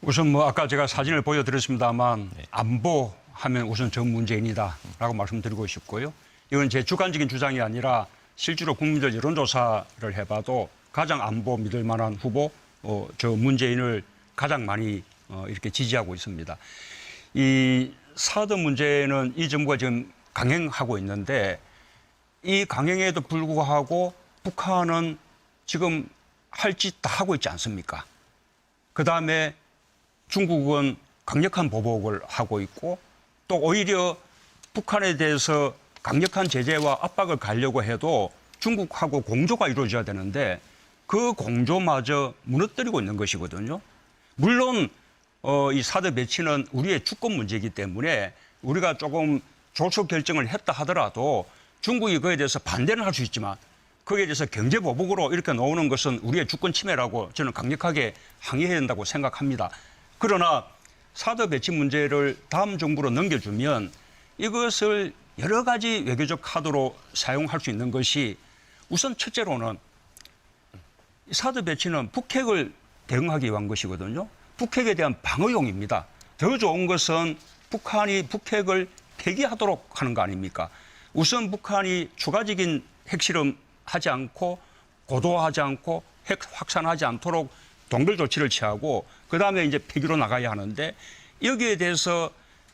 우선 뭐 아까 제가 사진을 보여드렸습니다만 안보하면 우선 전 문재인이다라고 말씀드리고 싶고요. 이건 제 주관적인 주장이 아니라 실제로 국민들 여론조사를 해봐도 가장 안보 믿을 만한 후보 저 문재인을 가장 많이 이렇게 지지하고 있습니다. 이 사드 문제는 이 정부가 지금 강행하고 있는데 이 강행에도 불구하고 북한은 지금 할 짓 다 하고 있지 않습니까? 그다음에 중국은 강력한 보복을 하고 있고 또 오히려 북한에 대해서 강력한 제재와 압박을 가려고 해도 중국하고 공조가 이루어져야 되는데 그 공조마저 무너뜨리고 있는 것이거든요. 물론 이 사드 배치는 우리의 주권 문제이기 때문에 우리가 조금 조속 결정을 했다 하더라도 중국이 그에 대해서 반대는 할 수 있지만 거기에 대해서 경제 보복으로 이렇게 나오는 것은 우리의 주권 침해라고 저는 강력하게 항의해야 된다고 생각합니다. 그러나 사드 배치 문제를 다음 정부로 넘겨주면 이것을 여러 가지 외교적 카드로 사용할 수 있는 것이 우선 첫째로는 사드 배치는 북핵을 대응하기 위한 것이거든요. 북핵에 대한 방어용입니다. 더 좋은 것은 북한이 북핵을 폐기하도록 하는 거 아닙니까? 우선 북한이 추가적인 핵실험하지 않고 고도화하지 않고 핵 확산하지 않도록 동결 조치를 취하고 그다음에 이제 폐기로 나가야 하는데 여기에 대해서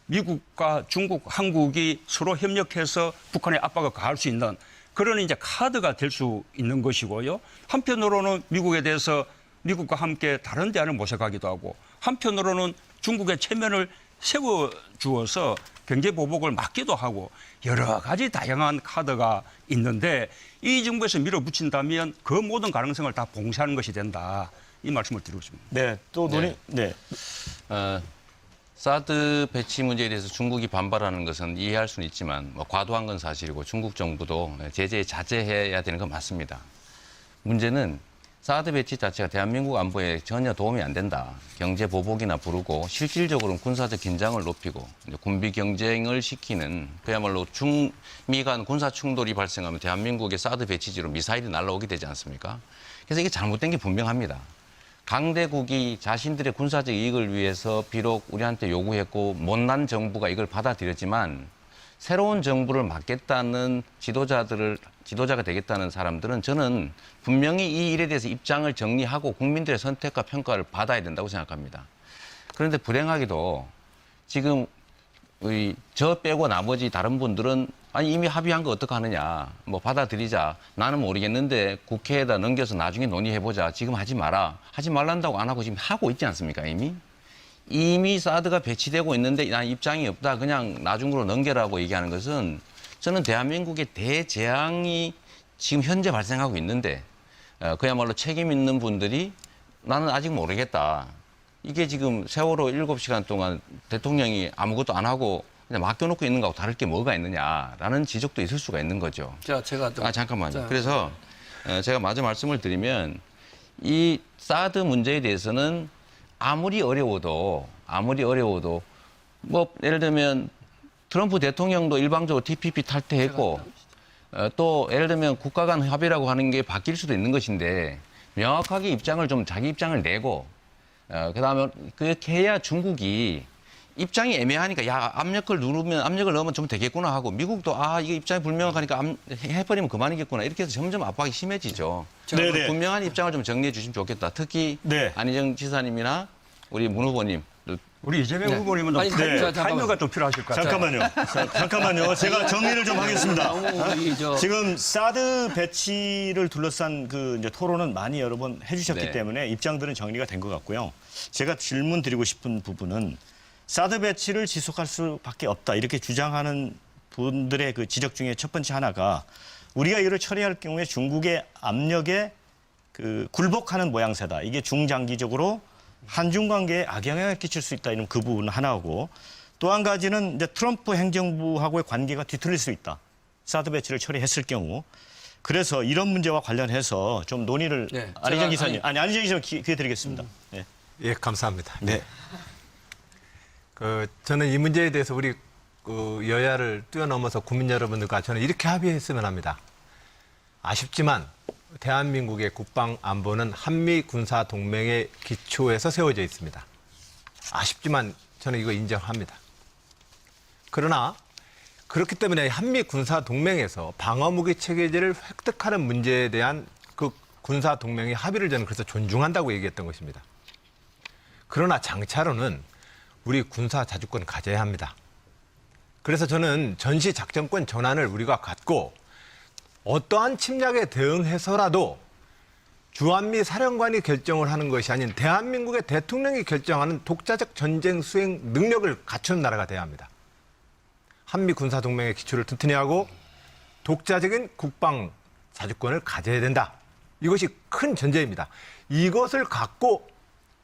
미국과 중국, 한국이 서로 협력해서 북한에 압박을 가할 수 있는 그런 이제 카드가 될 수 있는 것이고요. 한편으로는 미국에 대해서 미국과 함께 다른 대안을 모색하기도 하고 한편으로는 중국의 체면을 세워주어서 경제 보복을 막기도 하고 여러 가지 다양한 카드가 있는데 이 정부에서 밀어붙인다면 그 모든 가능성을 다 봉쇄하는 것이 된다. 이 말씀을 드리고 싶습니다. 네, 또 논의. 네. 사드 배치 문제에 대해서 중국이 반발하는 것은 이해할 수는 있지만 과도한 건 사실이고 중국 정부도 제재에 자제해야 되는 건 맞습니다. 문제는 사드 배치 자체가 대한민국 안보에 전혀 도움이 안 된다. 경제 보복이나 부르고 실질적으로는 군사적 긴장을 높이고 군비 경쟁을 시키는 그야말로 중미 간 군사 충돌이 발생하면 대한민국의 사드 배치지로 미사일이 날아오게 되지 않습니까? 그래서 이게 잘못된 게 분명합니다. 강대국이 자신들의 군사적 이익을 위해서 비록 우리한테 요구했고 못난 정부가 이걸 받아들였지만 새로운 정부를 맡겠다는 지도자가 되겠다는 사람들은 저는 분명히 이 일에 대해서 입장을 정리하고 국민들의 선택과 평가를 받아야 된다고 생각합니다. 그런데 불행하게도 지금 저 빼고 나머지 다른 분들은 아니 이미 합의한 거 어떡하느냐 뭐 받아들이자 나는 모르겠는데 국회에다 넘겨서 나중에 논의해보자 지금 하지 마라 하지 말란다고 안 하고 지금 하고 있지 않습니까 이미 사드가 배치되고 있는데 난 입장이 없다 그냥 나중으로 넘겨라고 얘기하는 것은 저는 대한민국의 대재앙이 지금 현재 발생하고 있는데 그야말로 책임 있는 분들이 나는 아직 모르겠다 이게 지금 세월호 7시간 동안 대통령이 아무것도 안 하고 그냥 맡겨놓고 있는 거하고 다를 게 뭐가 있느냐라는 지적도 있을 수가 있는 거죠. 자, 제가 좀 잠깐만요. 그래서 제가 마저 말씀을 드리면 이 사드 문제에 대해서는 아무리 어려워도 뭐 예를 들면 트럼프 대통령도 일방적으로 TPP 탈퇴했고 또 예를 들면 국가 간 합의라고 하는 게 바뀔 수도 있는 것인데 명확하게 입장을 좀 자기 입장을 내고 그다음에 그렇게 해야 중국이 입장이 애매하니까 야 압력을 넣으면 좀 되겠구나 하고 미국도 이게 입장이 불명확하니까 해버리면 그만이겠구나 이렇게 해서 점점 압박이 심해지죠. 네네. 분명한 입장을 좀 정리해 주시면 좋겠다. 특히 네. 안희정 지사님이나 우리 문 후보님 우리 이재명 네. 후보님은 좀 아니, 타이머가 좀 필요하실 것 같아요. 잠깐만요. 제가 정리를 좀 하겠습니다. 너무 지금 사드 배치를 둘러싼 그 이제 토론은 많이 여러 번 해주셨기 네. 때문에 입장들은 정리가 된 것 같고요. 제가 질문 드리고 싶은 부분은 사드 배치를 지속할 수밖에 없다 이렇게 주장하는 분들의 그 지적 중에 첫 번째 하나가 우리가 이를 처리할 경우에 중국의 압력에 그 굴복하는 모양새다. 이게 중장기적으로 한중 관계에 악영향을 끼칠 수 있다. 이런 그 부분 하나고 또 한 가지는 이제 트럼프 행정부하고의 관계가 뒤틀릴 수 있다. 사드 배치를 처리했을 경우. 그래서 이런 문제와 관련해서 좀 논의를 네, 안희정 제가- 기사님, 안희정 기사님 기회 드리겠습니다. 네. 예, 감사합니다. 네. 저는 이 문제에 대해서 우리 여야를 뛰어넘어서 국민 여러분들과 저는 이렇게 합의했으면 합니다. 아쉽지만 대한민국의 국방 안보는 한미 군사 동맹의 기초에서 세워져 있습니다. 아쉽지만 저는 이거 인정합니다. 그러나 그렇기 때문에 한미 군사 동맹에서 방어무기 체계제를 획득하는 문제에 대한 그 군사 동맹의 합의를 저는 그래서 존중한다고 얘기했던 것입니다. 그러나 장차로는 우리 군사 자주권 가져야 합니다. 그래서 저는 전시 작전권 전환을 우리가 갖고 어떠한 침략에 대응해서라도 주한미 사령관이 결정을 하는 것이 아닌 대한민국의 대통령이 결정하는 독자적 전쟁 수행 능력을 갖춘 나라가 돼야 합니다. 한미 군사 동맹의 기초를 튼튼히 하고 독자적인 국방 자주권을 가져야 된다. 이것이 큰 전제입니다. 이것을 갖고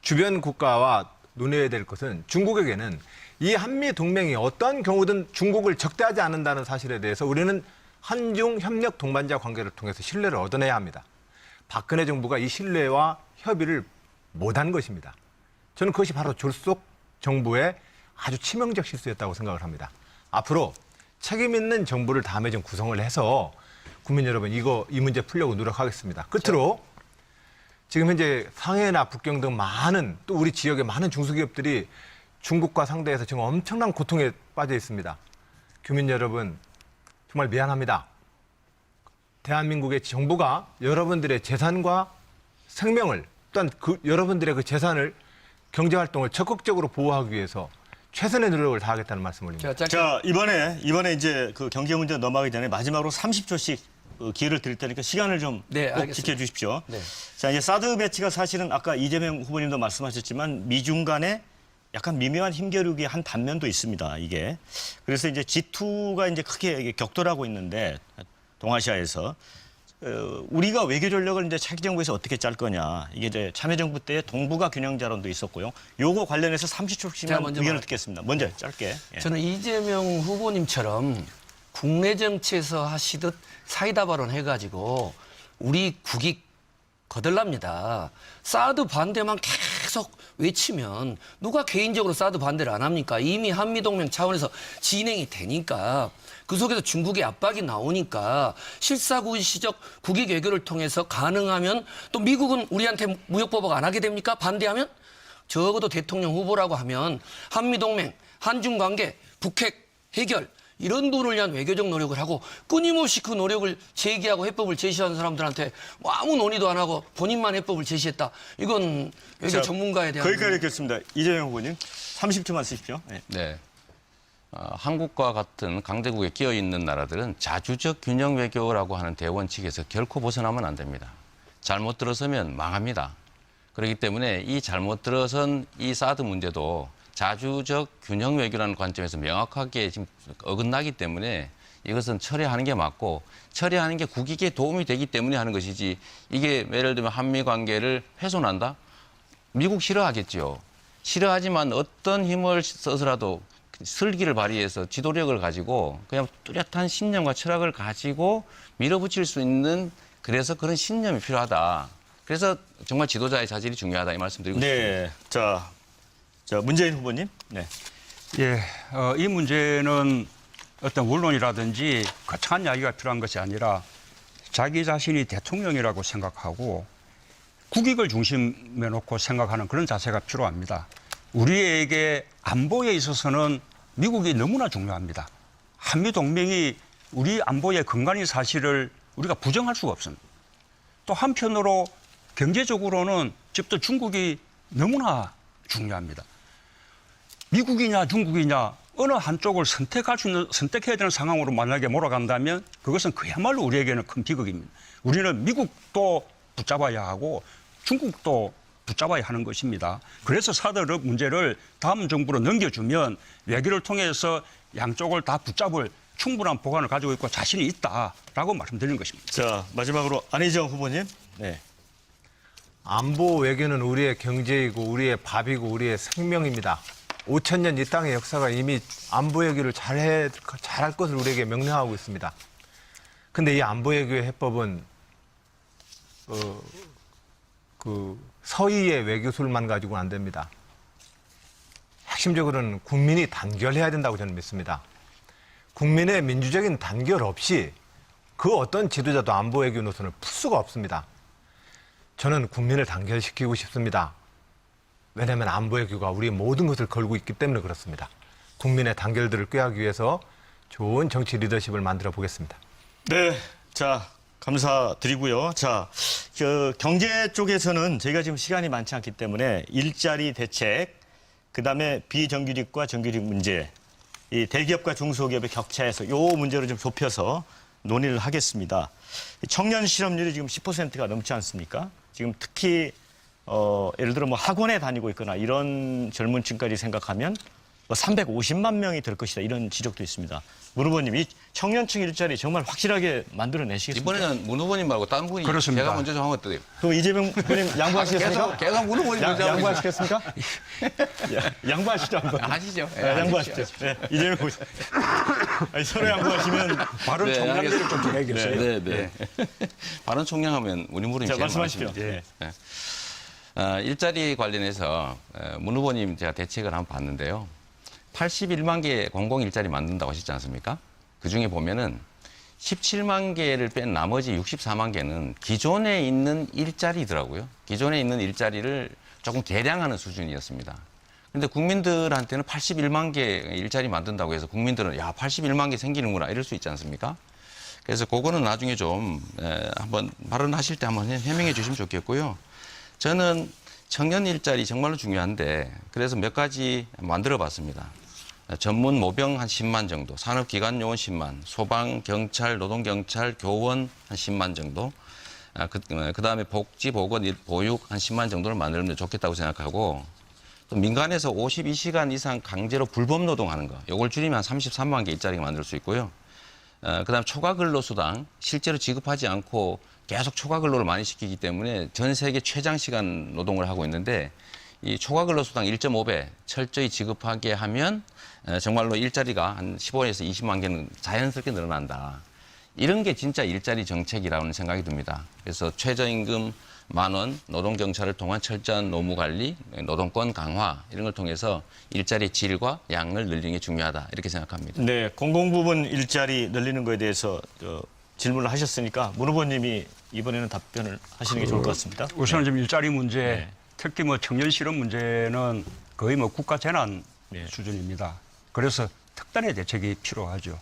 주변 국가와 논의해야 될 것은 중국에게는 이 한미 동맹이 어떠한 경우든 중국을 적대하지 않는다는 사실에 대해서 우리는 한중 협력 동반자 관계를 통해서 신뢰를 얻어내야 합니다. 박근혜 정부가 이 신뢰와 협의를 못한 것입니다. 저는 그것이 바로 졸속 정부의 아주 치명적 실수였다고 생각을 합니다. 앞으로 책임 있는 정부를 다음에 좀 구성을 해서 국민 여러분 이 문제 풀려고 노력하겠습니다. 끝으로 지금 현재 상해나 북경 등 많은 또 우리 지역의 많은 중소기업들이 중국과 상대해서 지금 엄청난 고통에 빠져 있습니다. 교민 여러분 정말 미안합니다. 대한민국의 정부가 여러분들의 재산과 생명을 또한 여러분들의 그 재산을 경제활동을 적극적으로 보호하기 위해서 최선의 노력을 다하겠다는 말씀을 올립니다. 자, 이번에 이제 그 경제 문제 넘어가기 전에 마지막으로 30초씩 기회를 드릴 테니까 시간을 좀 네, 꼭 알겠습니다. 지켜주십시오. 네. 자, 이제 사드 배치가 사실은 아까 이재명 후보님도 말씀하셨지만 미중 간에 약간 미묘한 힘겨루기 한 단면도 있습니다. 이게 그래서 이제 G2가 이제 크게 격돌하고 있는데 동아시아에서 우리가 외교 전략을 이제 차기 정부에서 어떻게 짤 거냐 이게 이제 참여정부 때 동북아 균형 자론도 있었고요. 요거 관련해서 30초씩만 먼저 의견을 듣겠습니다. 먼저 짧게. 예. 저는 이재명 후보님처럼 국내 정치에서 하시듯 사이다 발언 해가지고 우리 국익 거들납니다. 사드 반대만 계속 외치면 누가 개인적으로 사드 반대를 안 합니까? 이미 한미동맹 차원에서 진행이 되니까 그 속에서 중국의 압박이 나오니까 실사구시적 국익 외교를 통해서 가능하면 또 미국은 우리한테 무역보복 안 하게 됩니까? 반대하면? 적어도 대통령 후보라고 하면 한미동맹, 한중관계, 북핵 해결 이런 부분을 위한 외교적 노력을 하고 끊임없이 그 노력을 제기하고 해법을 제시하는 사람들한테 뭐 아무 논의도 안 하고 본인만 해법을 제시했다. 이건 외교 자, 전문가에 대한 거기까지 읽겠습니다. 이재명 후보님 30초만 쓰십시오. 네. 네. 한국과 같은 강대국에 끼어 있는 나라들은 자주적 균형 외교라고 하는 대원칙에서 결코 벗어나면 안 됩니다. 잘못 들어서면 망합니다. 그렇기 때문에 이 잘못 들어선 이 사드 문제도 자주적 균형 외교라는 관점에서 명확하게 지금 어긋나기 때문에 이것은 처리하는 게 맞고 처리하는 게 국익에 도움이 되기 때문에 하는 것이지 이게 예를 들면 한미 관계를 훼손한다? 미국 싫어하겠죠. 싫어하지만 어떤 힘을 써서라도 슬기를 발휘해서 지도력을 가지고 그냥 뚜렷한 신념과 철학을 가지고 밀어붙일 수 있는 그래서 그런 신념이 필요하다. 그래서 정말 지도자의 자질이 중요하다 이 말씀드리고 네. 싶습니다. 자, 문재인 후보님. 네. 예, 이 문제는 어떤 원론이라든지 거창한 이야기가 필요한 것이 아니라 자기 자신이 대통령이라고 생각하고 국익을 중심에 놓고 생각하는 그런 자세가 필요합니다. 우리에게 안보에 있어서는 미국이 너무나 중요합니다. 한미동맹이 우리 안보의 근간인 사실을 우리가 부정할 수가 없습니다. 또 한편으로 경제적으로는 집도 중국이 너무나 중요합니다. 미국이냐 중국이냐 어느 한쪽을 선택해야 되는 상황으로 만약에 몰아간다면 그것은 그야말로 우리에게는 큰 비극입니다. 우리는 미국도 붙잡아야 하고 중국도 붙잡아야 하는 것입니다. 그래서 사드 문제를 다음 정부로 넘겨주면 외교를 통해서 양쪽을 다 붙잡을 충분한 보관을 가지고 있고 자신이 있다라고 말씀드리는 것입니다. 자, 마지막으로 안희정 후보님. 네. 안보 외교는 우리의 경제이고 우리의 밥이고 우리의 생명입니다. 5,000년 이 땅의 역사가 이미 안보 외교를 잘할 것을 우리에게 명령하고 있습니다. 근데 이 안보 외교의 해법은 서희의 외교술만 가지고는 안 됩니다. 핵심적으로는 국민이 단결해야 된다고 저는 믿습니다. 국민의 민주적인 단결 없이 그 어떤 지도자도 안보 외교 노선을 풀 수가 없습니다. 저는 국민을 단결시키고 싶습니다. 왜냐하면 안보 외교가 우리의 모든 것을 걸고 있기 때문에 그렇습니다. 국민의 단결들을 꾀하기 위해서 좋은 정치 리더십을 만들어 보겠습니다. 네. 자, 감사드리고요. 자, 경제 쪽에서는 저희가 지금 시간이 많지 않기 때문에 일자리 대책, 그다음에 비정규직과 정규직 문제, 이 대기업과 중소기업의 격차에서 요 문제를 좀 좁혀서 논의를 하겠습니다. 청년 실업률이 지금 10%가 넘지 않습니까? 지금 특히 예를 들어 뭐 학원에 다니고 있거나 이런 젊은 층까지 생각하면 350만 명이 될 것이다. 이런 지적도 있습니다. 문 후보님, 이 청년층 일자리 정말 확실하게 만들어내시겠습니까? 이번에는 문 후보님 말고 다른 분이 그렇습니다. 제가 먼저 좀 한번 드려요. 그럼 이재명 후보님 양보하시겠습니까? 계속 문 후보님 먼저 하고 양보하시겠습니까? 양보하시죠, 한번. 하시죠. 네, 양보하시죠. 네, 이재명 후보. 아니, 서로 양보하시면 발언 총량들을 좀 정해주세요. 네, 네. 발언 총량하면 우리 물은 자, 제일 말씀하십시오. 많습니다. 예. 일자리 관련해서 문 후보님 제가 대책을 한번 봤는데요. 81만 개 공공 일자리 만든다고 하셨지 않습니까? 그중에 보면은 17만 개를 뺀 나머지 64만 개는 기존에 있는 일자리더라고요. 기존에 있는 일자리를 조금 개량하는 수준이었습니다. 그런데 국민들한테는 81만 개 일자리 만든다고 해서 국민들은 야 81만 개 생기는구나 이럴 수 있지 않습니까? 그래서 그거는 나중에 좀 한번 발언하실 때 한번 해명해 주시면 좋겠고요. 저는 청년 일자리 정말로 중요한데 그래서 몇 가지 만들어 봤습니다. 전문 모병 한 10만 정도, 산업기관 요원 10만, 소방, 경찰, 노동경찰, 교원 한 10만 정도, 그다음에 복지, 보건, 보육 한 10만 정도를 만들면 좋겠다고 생각하고 또 민간에서 52시간 이상 강제로 불법 노동하는 거, 이걸 줄이면 한 33만 개 일자리가 만들 수 있고요. 그다음 초과 근로수당 실제로 지급하지 않고 계속 초과 근로를 많이 시키기 때문에 전 세계 최장 시간 노동을 하고 있는데 이 초과 근로수당 1.5배 철저히 지급하게 하면 정말로 일자리가 한 15에서 20만 개는 자연스럽게 늘어난다. 이런 게 진짜 일자리 정책이라는 생각이 듭니다. 그래서 최저임금 10,000원, 노동경찰을 통한 철저한 노무관리, 노동권 강화 이런 걸 통해서 일자리의 질과 양을 늘리는 게 중요하다 이렇게 생각합니다. 네, 공공부문 일자리 늘리는 거에 대해서 질문을 하셨으니까 문 후보님이 이번에는 답변을 하시는 게 좋을 것 같습니다. 우선 좀 일자리 문제, 특히 뭐 청년 실업 문제는 거의 뭐 국가 재난 수준입니다. 그래서 특단의 대책이 필요하죠.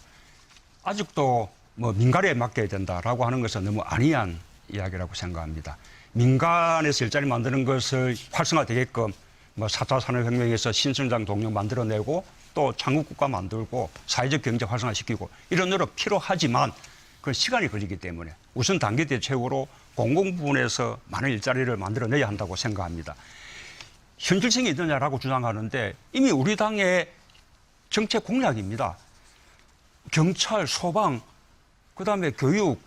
아직도 뭐 민간에 맡겨야 된다라고 하는 것은 너무 안이한 이야기라고 생각합니다. 민간에서 일자리 만드는 것을 활성화되게끔 뭐 4차 산업혁명에서 신성장 동력 만들어내고 또 창국국가 만들고 사회적 경제 활성화시키고 이런 노력 필요하지만 그 시간이 걸리기 때문에 우선 단계 대책으로 공공 부분에서 많은 일자리를 만들어내야 한다고 생각합니다. 현실성이 있느냐라고 주장하는데 이미 우리 당의 정책 공약입니다. 경찰, 소방, 그다음에 교육,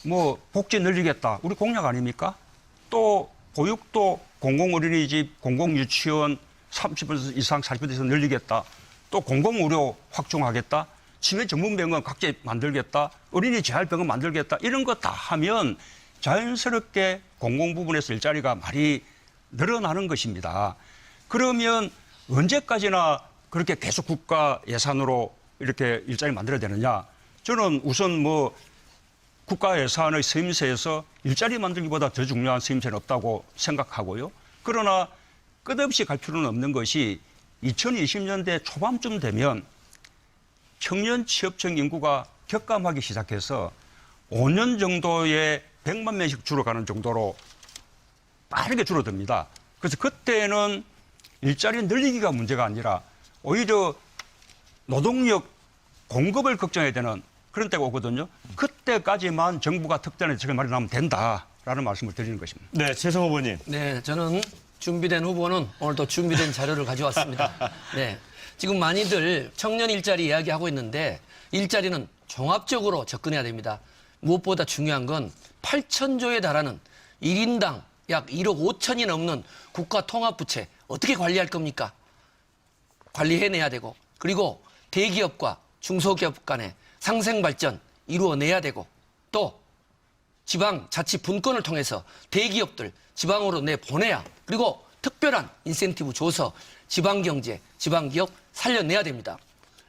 뭐 복지 늘리겠다. 우리 공약 아닙니까? 또 보육도 공공어린이집, 공공유치원 30% 이상 40% 이상 늘리겠다. 또 공공의료 확충하겠다. 치매 전문병원 각지 만들겠다. 어린이 재활병원 만들겠다. 이런 거 다 하면 자연스럽게 공공 부분에서 일자리가 많이 늘어나는 것입니다. 그러면 언제까지나 그렇게 계속 국가 예산으로 이렇게 일자리 만들어야 되느냐? 저는 우선 뭐 국가 예산의 쓰임새에서 일자리 만들기보다 더 중요한 쓰임새는 없다고 생각하고요. 그러나 끝없이 갈 필요는 없는 것이 2020년대 초반쯤 되면 청년 취업층 인구가 격감하기 시작해서 5년 정도에 100만 명씩 줄어가는 정도로 빠르게 줄어듭니다. 그래서 그때는 일자리 늘리기가 문제가 아니라 오히려 노동력 공급을 걱정해야 되는 그런 때가 오거든요. 그때까지만 정부가 특단의 대책을 마련하면 된다라는 말씀을 드리는 것입니다. 네, 최성 후보님. 네, 저는 준비된 후보는 오늘 또 준비된 자료를 가져왔습니다. 네, 지금 많이들 청년 일자리 이야기하고 있는데 일자리는 종합적으로 접근해야 됩니다. 무엇보다 중요한 건 8,000조에 달하는 1인당 약 1억 5천이 넘는 국가 통합부채 어떻게 관리할 겁니까? 관리해내야 되고 그리고 대기업과 중소기업 간의 상생발전 이루어내야 되고 또 지방자치 분권을 통해서 대기업들 지방으로 내보내야 그리고 특별한 인센티브 줘서 지방경제, 지방기업 살려내야 됩니다.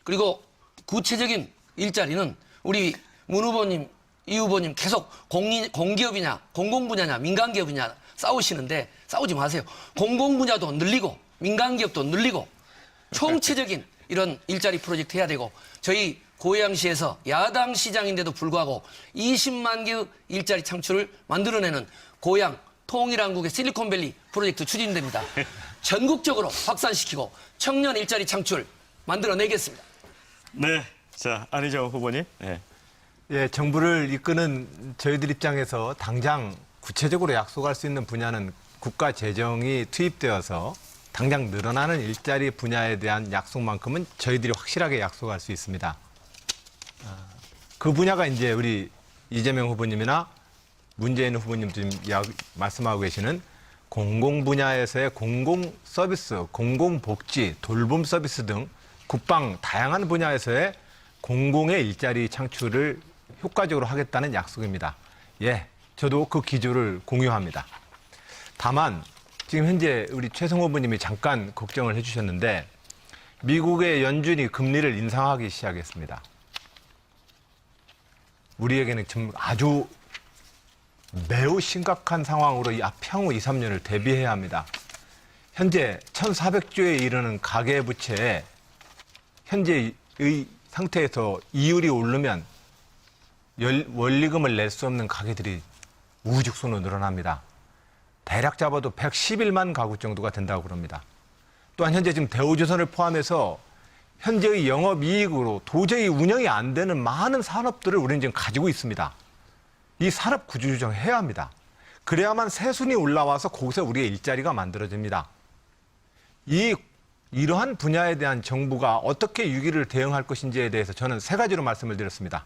그리고 구체적인 일자리는 우리 문 후보님, 이 후보님 계속 공기업이냐, 공공분야냐, 민간기업이냐 싸우시는데 싸우지 마세요. 공공분야도 늘리고 민간기업도 늘리고 총체적인 이런 일자리 프로젝트 해야 되고 저희 고양시에서 야당 시장인데도 불구하고 20만 개의 일자리 창출을 만들어내는 고양 통일한국의 실리콘밸리 프로젝트 추진됩니다. 전국적으로 확산시키고 청년 일자리 창출 만들어내겠습니다. 네, 자 안희정 후보님. 네. 예, 정부를 이끄는 저희들 입장에서 당장 구체적으로 약속할 수 있는 분야는 국가 재정이 투입되어서 당장 늘어나는 일자리 분야에 대한 약속만큼은 저희들이 확실하게 약속할 수 있습니다. 그 분야가 이제 우리 이재명 후보님이나 문재인 후보님 지금 말씀하고 계시는 공공 분야에서의 공공 서비스, 공공 복지, 돌봄 서비스 등 국방 다양한 분야에서의 공공의 일자리 창출을 효과적으로 하겠다는 약속입니다. 예, 저도 그 기조를 공유합니다. 다만 지금 현재 우리 최성 후보님이 잠깐 걱정을 해주셨는데 미국의 연준이 금리를 인상하기 시작했습니다. 우리에게는 좀 아주 매우 심각한 상황으로 향후 2, 3년을 대비해야 합니다. 현재 1,400조에 이르는 가계부채에 현재의 상태에서 이율이 오르면 원리금을 낼 수 없는 가게들이 우후죽순으로 늘어납니다. 대략 잡아도 111만 가구 정도가 된다고 그럽니다. 또한 현재 지금 대우조선을 포함해서 현재의 영업이익으로 도저히 운영이 안 되는 많은 산업들을 우리는 지금 가지고 있습니다. 이 산업 구조조정해야 합니다. 그래야만 세순이 올라와서 거기서 우리의 일자리가 만들어집니다. 이러한 분야에 대한 정부가 어떻게 위기를 대응할 것인지에 대해서 저는 세 가지로 말씀을 드렸습니다.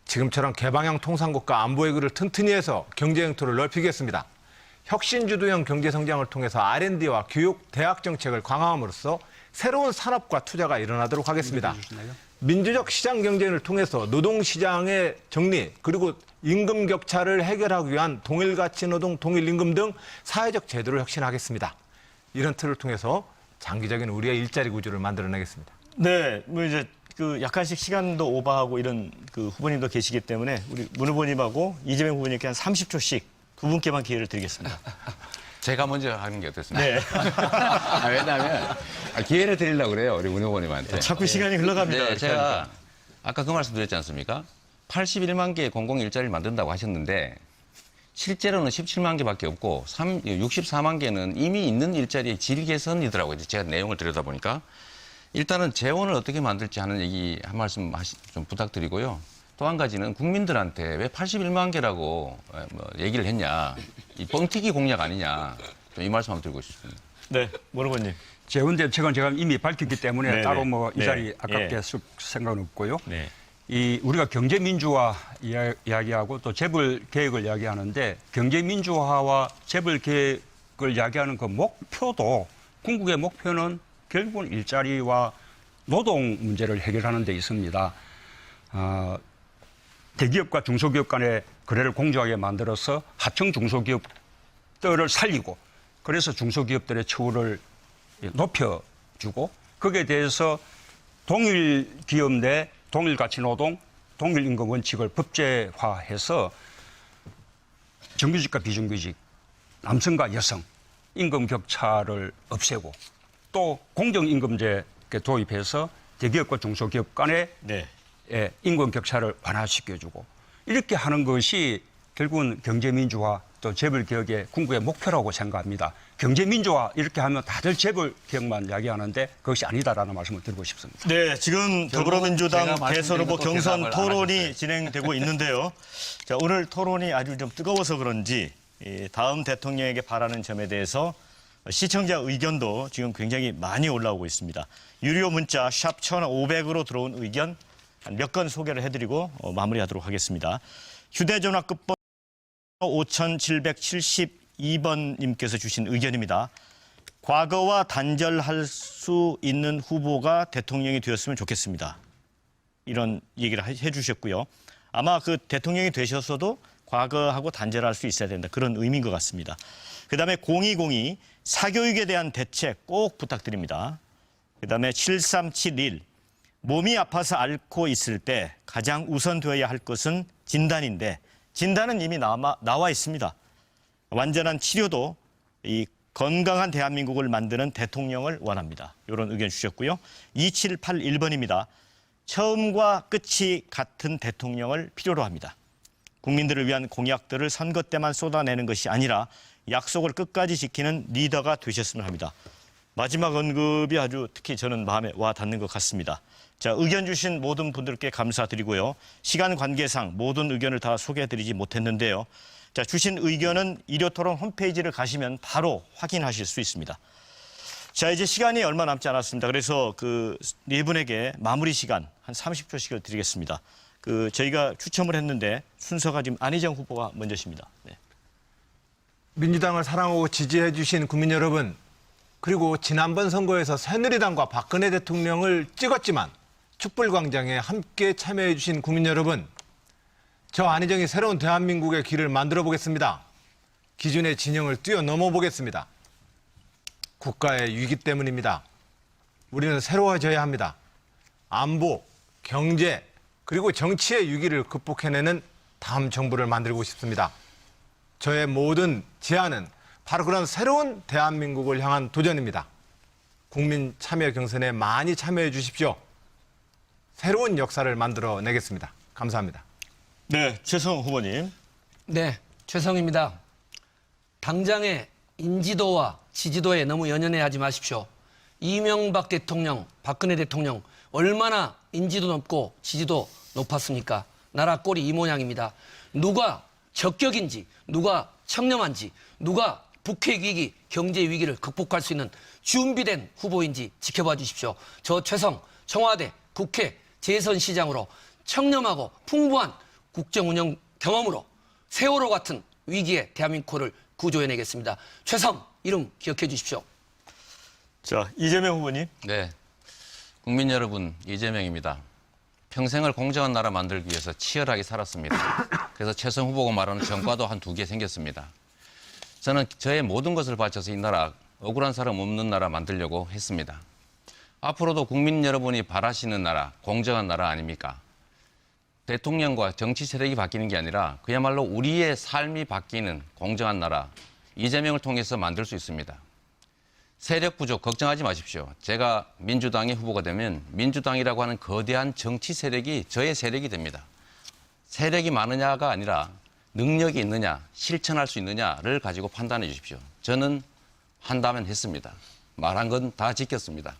지금처럼 개방형 통상국가 안보회구를 튼튼히 해서 경제 영토를 넓히겠습니다. 혁신주도형 경제성장을 통해서 R&D와 교육, 대학 정책을 강화함으로써 새로운 산업과 투자가 일어나도록 하겠습니다. 민주적 시장 경쟁을 통해서 노동시장의 정리 그리고 임금 격차를 해결하기 위한 동일가치 노동, 동일임금 등 사회적 제도를 혁신하겠습니다. 이런 틀을 통해서 장기적인 우리의 일자리 구조를 만들어내겠습니다. 네, 뭐 이제 그 약간씩 시간도 오버하고 이런 그 후보님도 계시기 때문에 우리 문 후보님하고 이재명 후보님께 한 30초씩 두 분께만 기회를 드리겠습니다. 제가 먼저 하는 게 어떻습니까? 네. 왜냐하면 기회를 드리려고 그래요, 우리 문 후보님한테. 자꾸 시간이 흘러갑니다. 네, 제가 아까 그 말씀 드렸지 않습니까? 81만 개의 공공 일자리를 만든다고 하셨는데 실제로는 17만 개밖에 없고 64만 개는 이미 있는 일자리의 질 개선이더라고요. 제가 내용을 들여다보니까. 일단은 재원을 어떻게 만들지 하는 얘기 한 말씀 좀 부탁드리고요. 또 한 가지는 국민들한테 왜 81만 개라고 얘기를 했냐. 이 뻥튀기 공약 아니냐. 좀 이 말씀 한번 드리고 싶습니다. 네, 문 후보님. 재원 대책은 제가 이미 밝혔기 때문에 네네. 따로 뭐 이 네. 자리 아깝게 예. 쓸 생각은 없고요. 네. 이 우리가 경제 민주화 이야기하고 또 재벌 개혁을 이야기하는데 경제 민주화와 재벌 개혁을 이야기하는 그 목표도 궁극의 목표는 결국은 일자리와 노동 문제를 해결하는 데 있습니다. 대기업과 중소기업 간의 거래를 공정하게 만들어서 하청 중소기업들을 살리고 그래서 중소기업들의 처우를 높여주고 거기에 대해서 동일 기업 내 동일 가치 노동, 동일 임금 원칙을 법제화해서 정규직과 비정규직, 남성과 여성 임금 격차를 없애고 또 공정임금제 도입해서 대기업과 중소기업 간의 네. 임금 격차를 완화시켜주고 이렇게 하는 것이 결국은 경제민주화 또 재벌개혁의 궁극의 목표라고 생각합니다. 경제민주화 이렇게 하면 다들 재벌개혁만 이야기하는데 그것이 아니다라는 말씀을 드리고 싶습니다. 네, 지금 더불어민주당 제가 대선 후보 말씀드린 것도 경선 대답을 안 토론이 하셨어요. 진행되고 있는데요. 자, 오늘 토론이 아주 좀 뜨거워서 그런지 다음 대통령에게 바라는 점에 대해서 시청자 의견도 지금 굉장히 많이 올라오고 있습니다. 유료 문자 샵 1500으로 들어온 의견 몇 건 소개를 해드리고 마무리하도록 하겠습니다. 휴대전화 끝번호 5772번님께서 주신 의견입니다. 과거와 단절할 수 있는 후보가 대통령이 되었으면 좋겠습니다. 이런 얘기를 해주셨고요. 아마 그 대통령이 되셨어도 과거하고 단절할 수 있어야 된다. 그런 의미인 것 같습니다. 그다음에 0202 사교육에 대한 대책 꼭 부탁드립니다. 그다음에 7371 몸이 아파서 앓고 있을 때 가장 우선되어야 할 것은 진단인데 진단은 이미 나와 있습니다. 완전한 치료도 이 건강한 대한민국을 만드는 대통령을 원합니다. 이런 의견 주셨고요. 2781번입니다. 처음과 끝이 같은 대통령을 필요로 합니다. 국민들을 위한 공약들을 선거 때만 쏟아내는 것이 아니라 약속을 끝까지 지키는 리더가 되셨으면 합니다. 마지막 언급이 아주 특히 저는 마음에 와 닿는 것 같습니다. 자, 의견 주신 모든 분들께 감사드리고요. 시간 관계상 모든 의견을 다 소개해드리지 못했는데요. 자, 주신 의견은 일요토론 홈페이지를 가시면 바로 확인하실 수 있습니다. 자, 이제 시간이 얼마 남지 않았습니다. 그래서 그 네 분에게 마무리 시간 한 30초씩을 드리겠습니다. 저희가 추첨을 했는데 순서가 지금 안희정 후보가 먼저십니다. 네. 민주당을 사랑하고 지지해 주신 국민 여러분, 그리고 지난번 선거에서 새누리당과 박근혜 대통령을 찍었지만 촛불광장에 함께 참여해 주신 국민 여러분, 저 안희정이 새로운 대한민국의 길을 만들어 보겠습니다. 기존의 진영을 뛰어넘어 보겠습니다. 국가의 위기 때문입니다. 우리는 새로워져야 합니다. 안보, 경제, 그리고 정치의 위기를 극복해내는 다음 정부를 만들고 싶습니다. 저의 모든 제안은 바로 그런 새로운 대한민국을 향한 도전입니다. 국민 참여 경선에 많이 참여해 주십시오. 새로운 역사를 만들어내겠습니다. 감사합니다. 네, 최성 후보님. 네, 최성입니다. 당장의 인지도와 지지도에 너무 연연해하지 마십시오. 이명박 대통령, 박근혜 대통령 얼마나 인지도 높고 지지도 높았습니까? 나라 꼴이 이 모양입니다. 누가 적격인지, 누가 청렴한지, 누가 북핵 위기, 경제 위기를 극복할 수 있는 준비된 후보인지 지켜봐 주십시오. 저 최성, 청와대, 국회, 재선시장으로 청렴하고 풍부한 국정운영 경험으로 세월호 같은 위기에 대한민국을 구조해내겠습니다. 최성, 이름 기억해 주십시오. 자, 이재명 후보님. 네, 국민 여러분, 이재명입니다. 평생을 공정한 나라 만들기 위해서 치열하게 살았습니다. 그래서 최성 후보가 말하는 전과도 한 2개 생겼습니다. 저는 저의 모든 것을 바쳐서 이 나라, 억울한 사람 없는 나라 만들려고 했습니다. 앞으로도 국민 여러분이 바라시는 나라, 공정한 나라 아닙니까? 대통령과 정치 세력이 바뀌는 게 아니라 그야말로 우리의 삶이 바뀌는 공정한 나라, 이재명을 통해서 만들 수 있습니다. 세력 부족 걱정하지 마십시오. 제가 민주당의 후보가 되면 민주당이라고 하는 거대한 정치 세력이 저의 세력이 됩니다. 세력이 많으냐가 아니라 능력이 있느냐, 실천할 수 있느냐를 가지고 판단해 주십시오. 저는 한다면 했습니다. 말한 건 다 지켰습니다.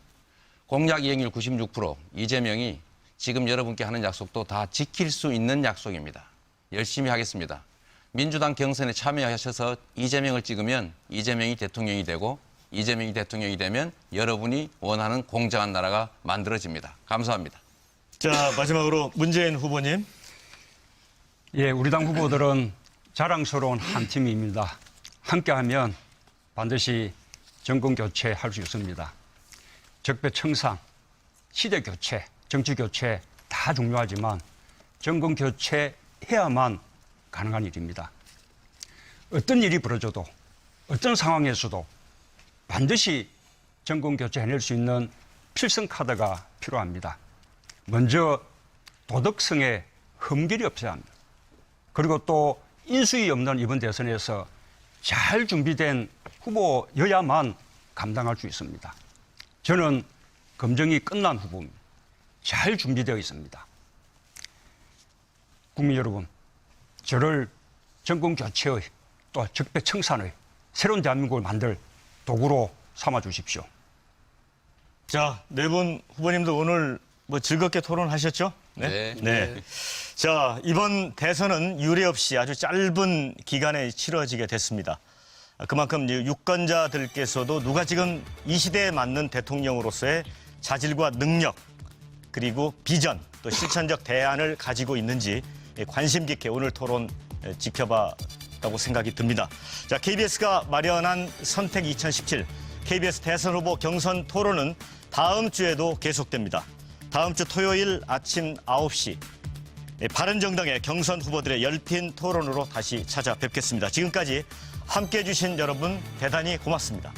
공약 이행률 96%, 이재명이 지금 여러분께 하는 약속도 다 지킬 수 있는 약속입니다. 열심히 하겠습니다. 민주당 경선에 참여하셔서 이재명을 찍으면 이재명이 대통령이 되고 이재명이 대통령이 되면 여러분이 원하는 공정한 나라가 만들어집니다. 감사합니다. 자, 마지막으로 문재인 후보님. 예, 우리 당 후보들은 자랑스러운 한 팀입니다. 함께하면 반드시 정권 교체할 수 있습니다. 적폐청산, 시대 교체, 정치 교체 다 중요하지만 정권 교체해야만 가능한 일입니다. 어떤 일이 벌어져도 어떤 상황에서도 반드시 정권 교체해낼 수 있는 필승 카드가 필요합니다. 먼저 도덕성에 흠결이 없어야 합니다. 그리고 또 인수위 없는 이번 대선에서 잘 준비된 후보여야만 감당할 수 있습니다. 저는 검증이 끝난 후보입니다. 잘 준비되어 있습니다. 국민 여러분, 저를 정권 교체의 또 적폐 청산의 새로운 대한민국을 만들 도구로 삼아 주십시오. 자, 네 분 후보님도 오늘 즐겁게 토론하셨죠? 네. 자, 이번 대선은 유례 없이 아주 짧은 기간에 치러지게 됐습니다. 그만큼 유권자들께서도 누가 지금 이 시대에 맞는 대통령으로서의 자질과 능력, 그리고 비전, 또 실천적 대안을 가지고 있는지 관심 깊게 오늘 토론 지켜봤다고 생각이 듭니다. 자, KBS가 마련한 선택 2017 KBS 대선 후보 경선 토론은 다음 주에도 계속됩니다. 다음 주 토요일 아침 9시 바른정당의 경선 후보들의 열띤 토론으로 다시 찾아뵙겠습니다. 지금까지 함께해 주신 여러분 대단히 고맙습니다.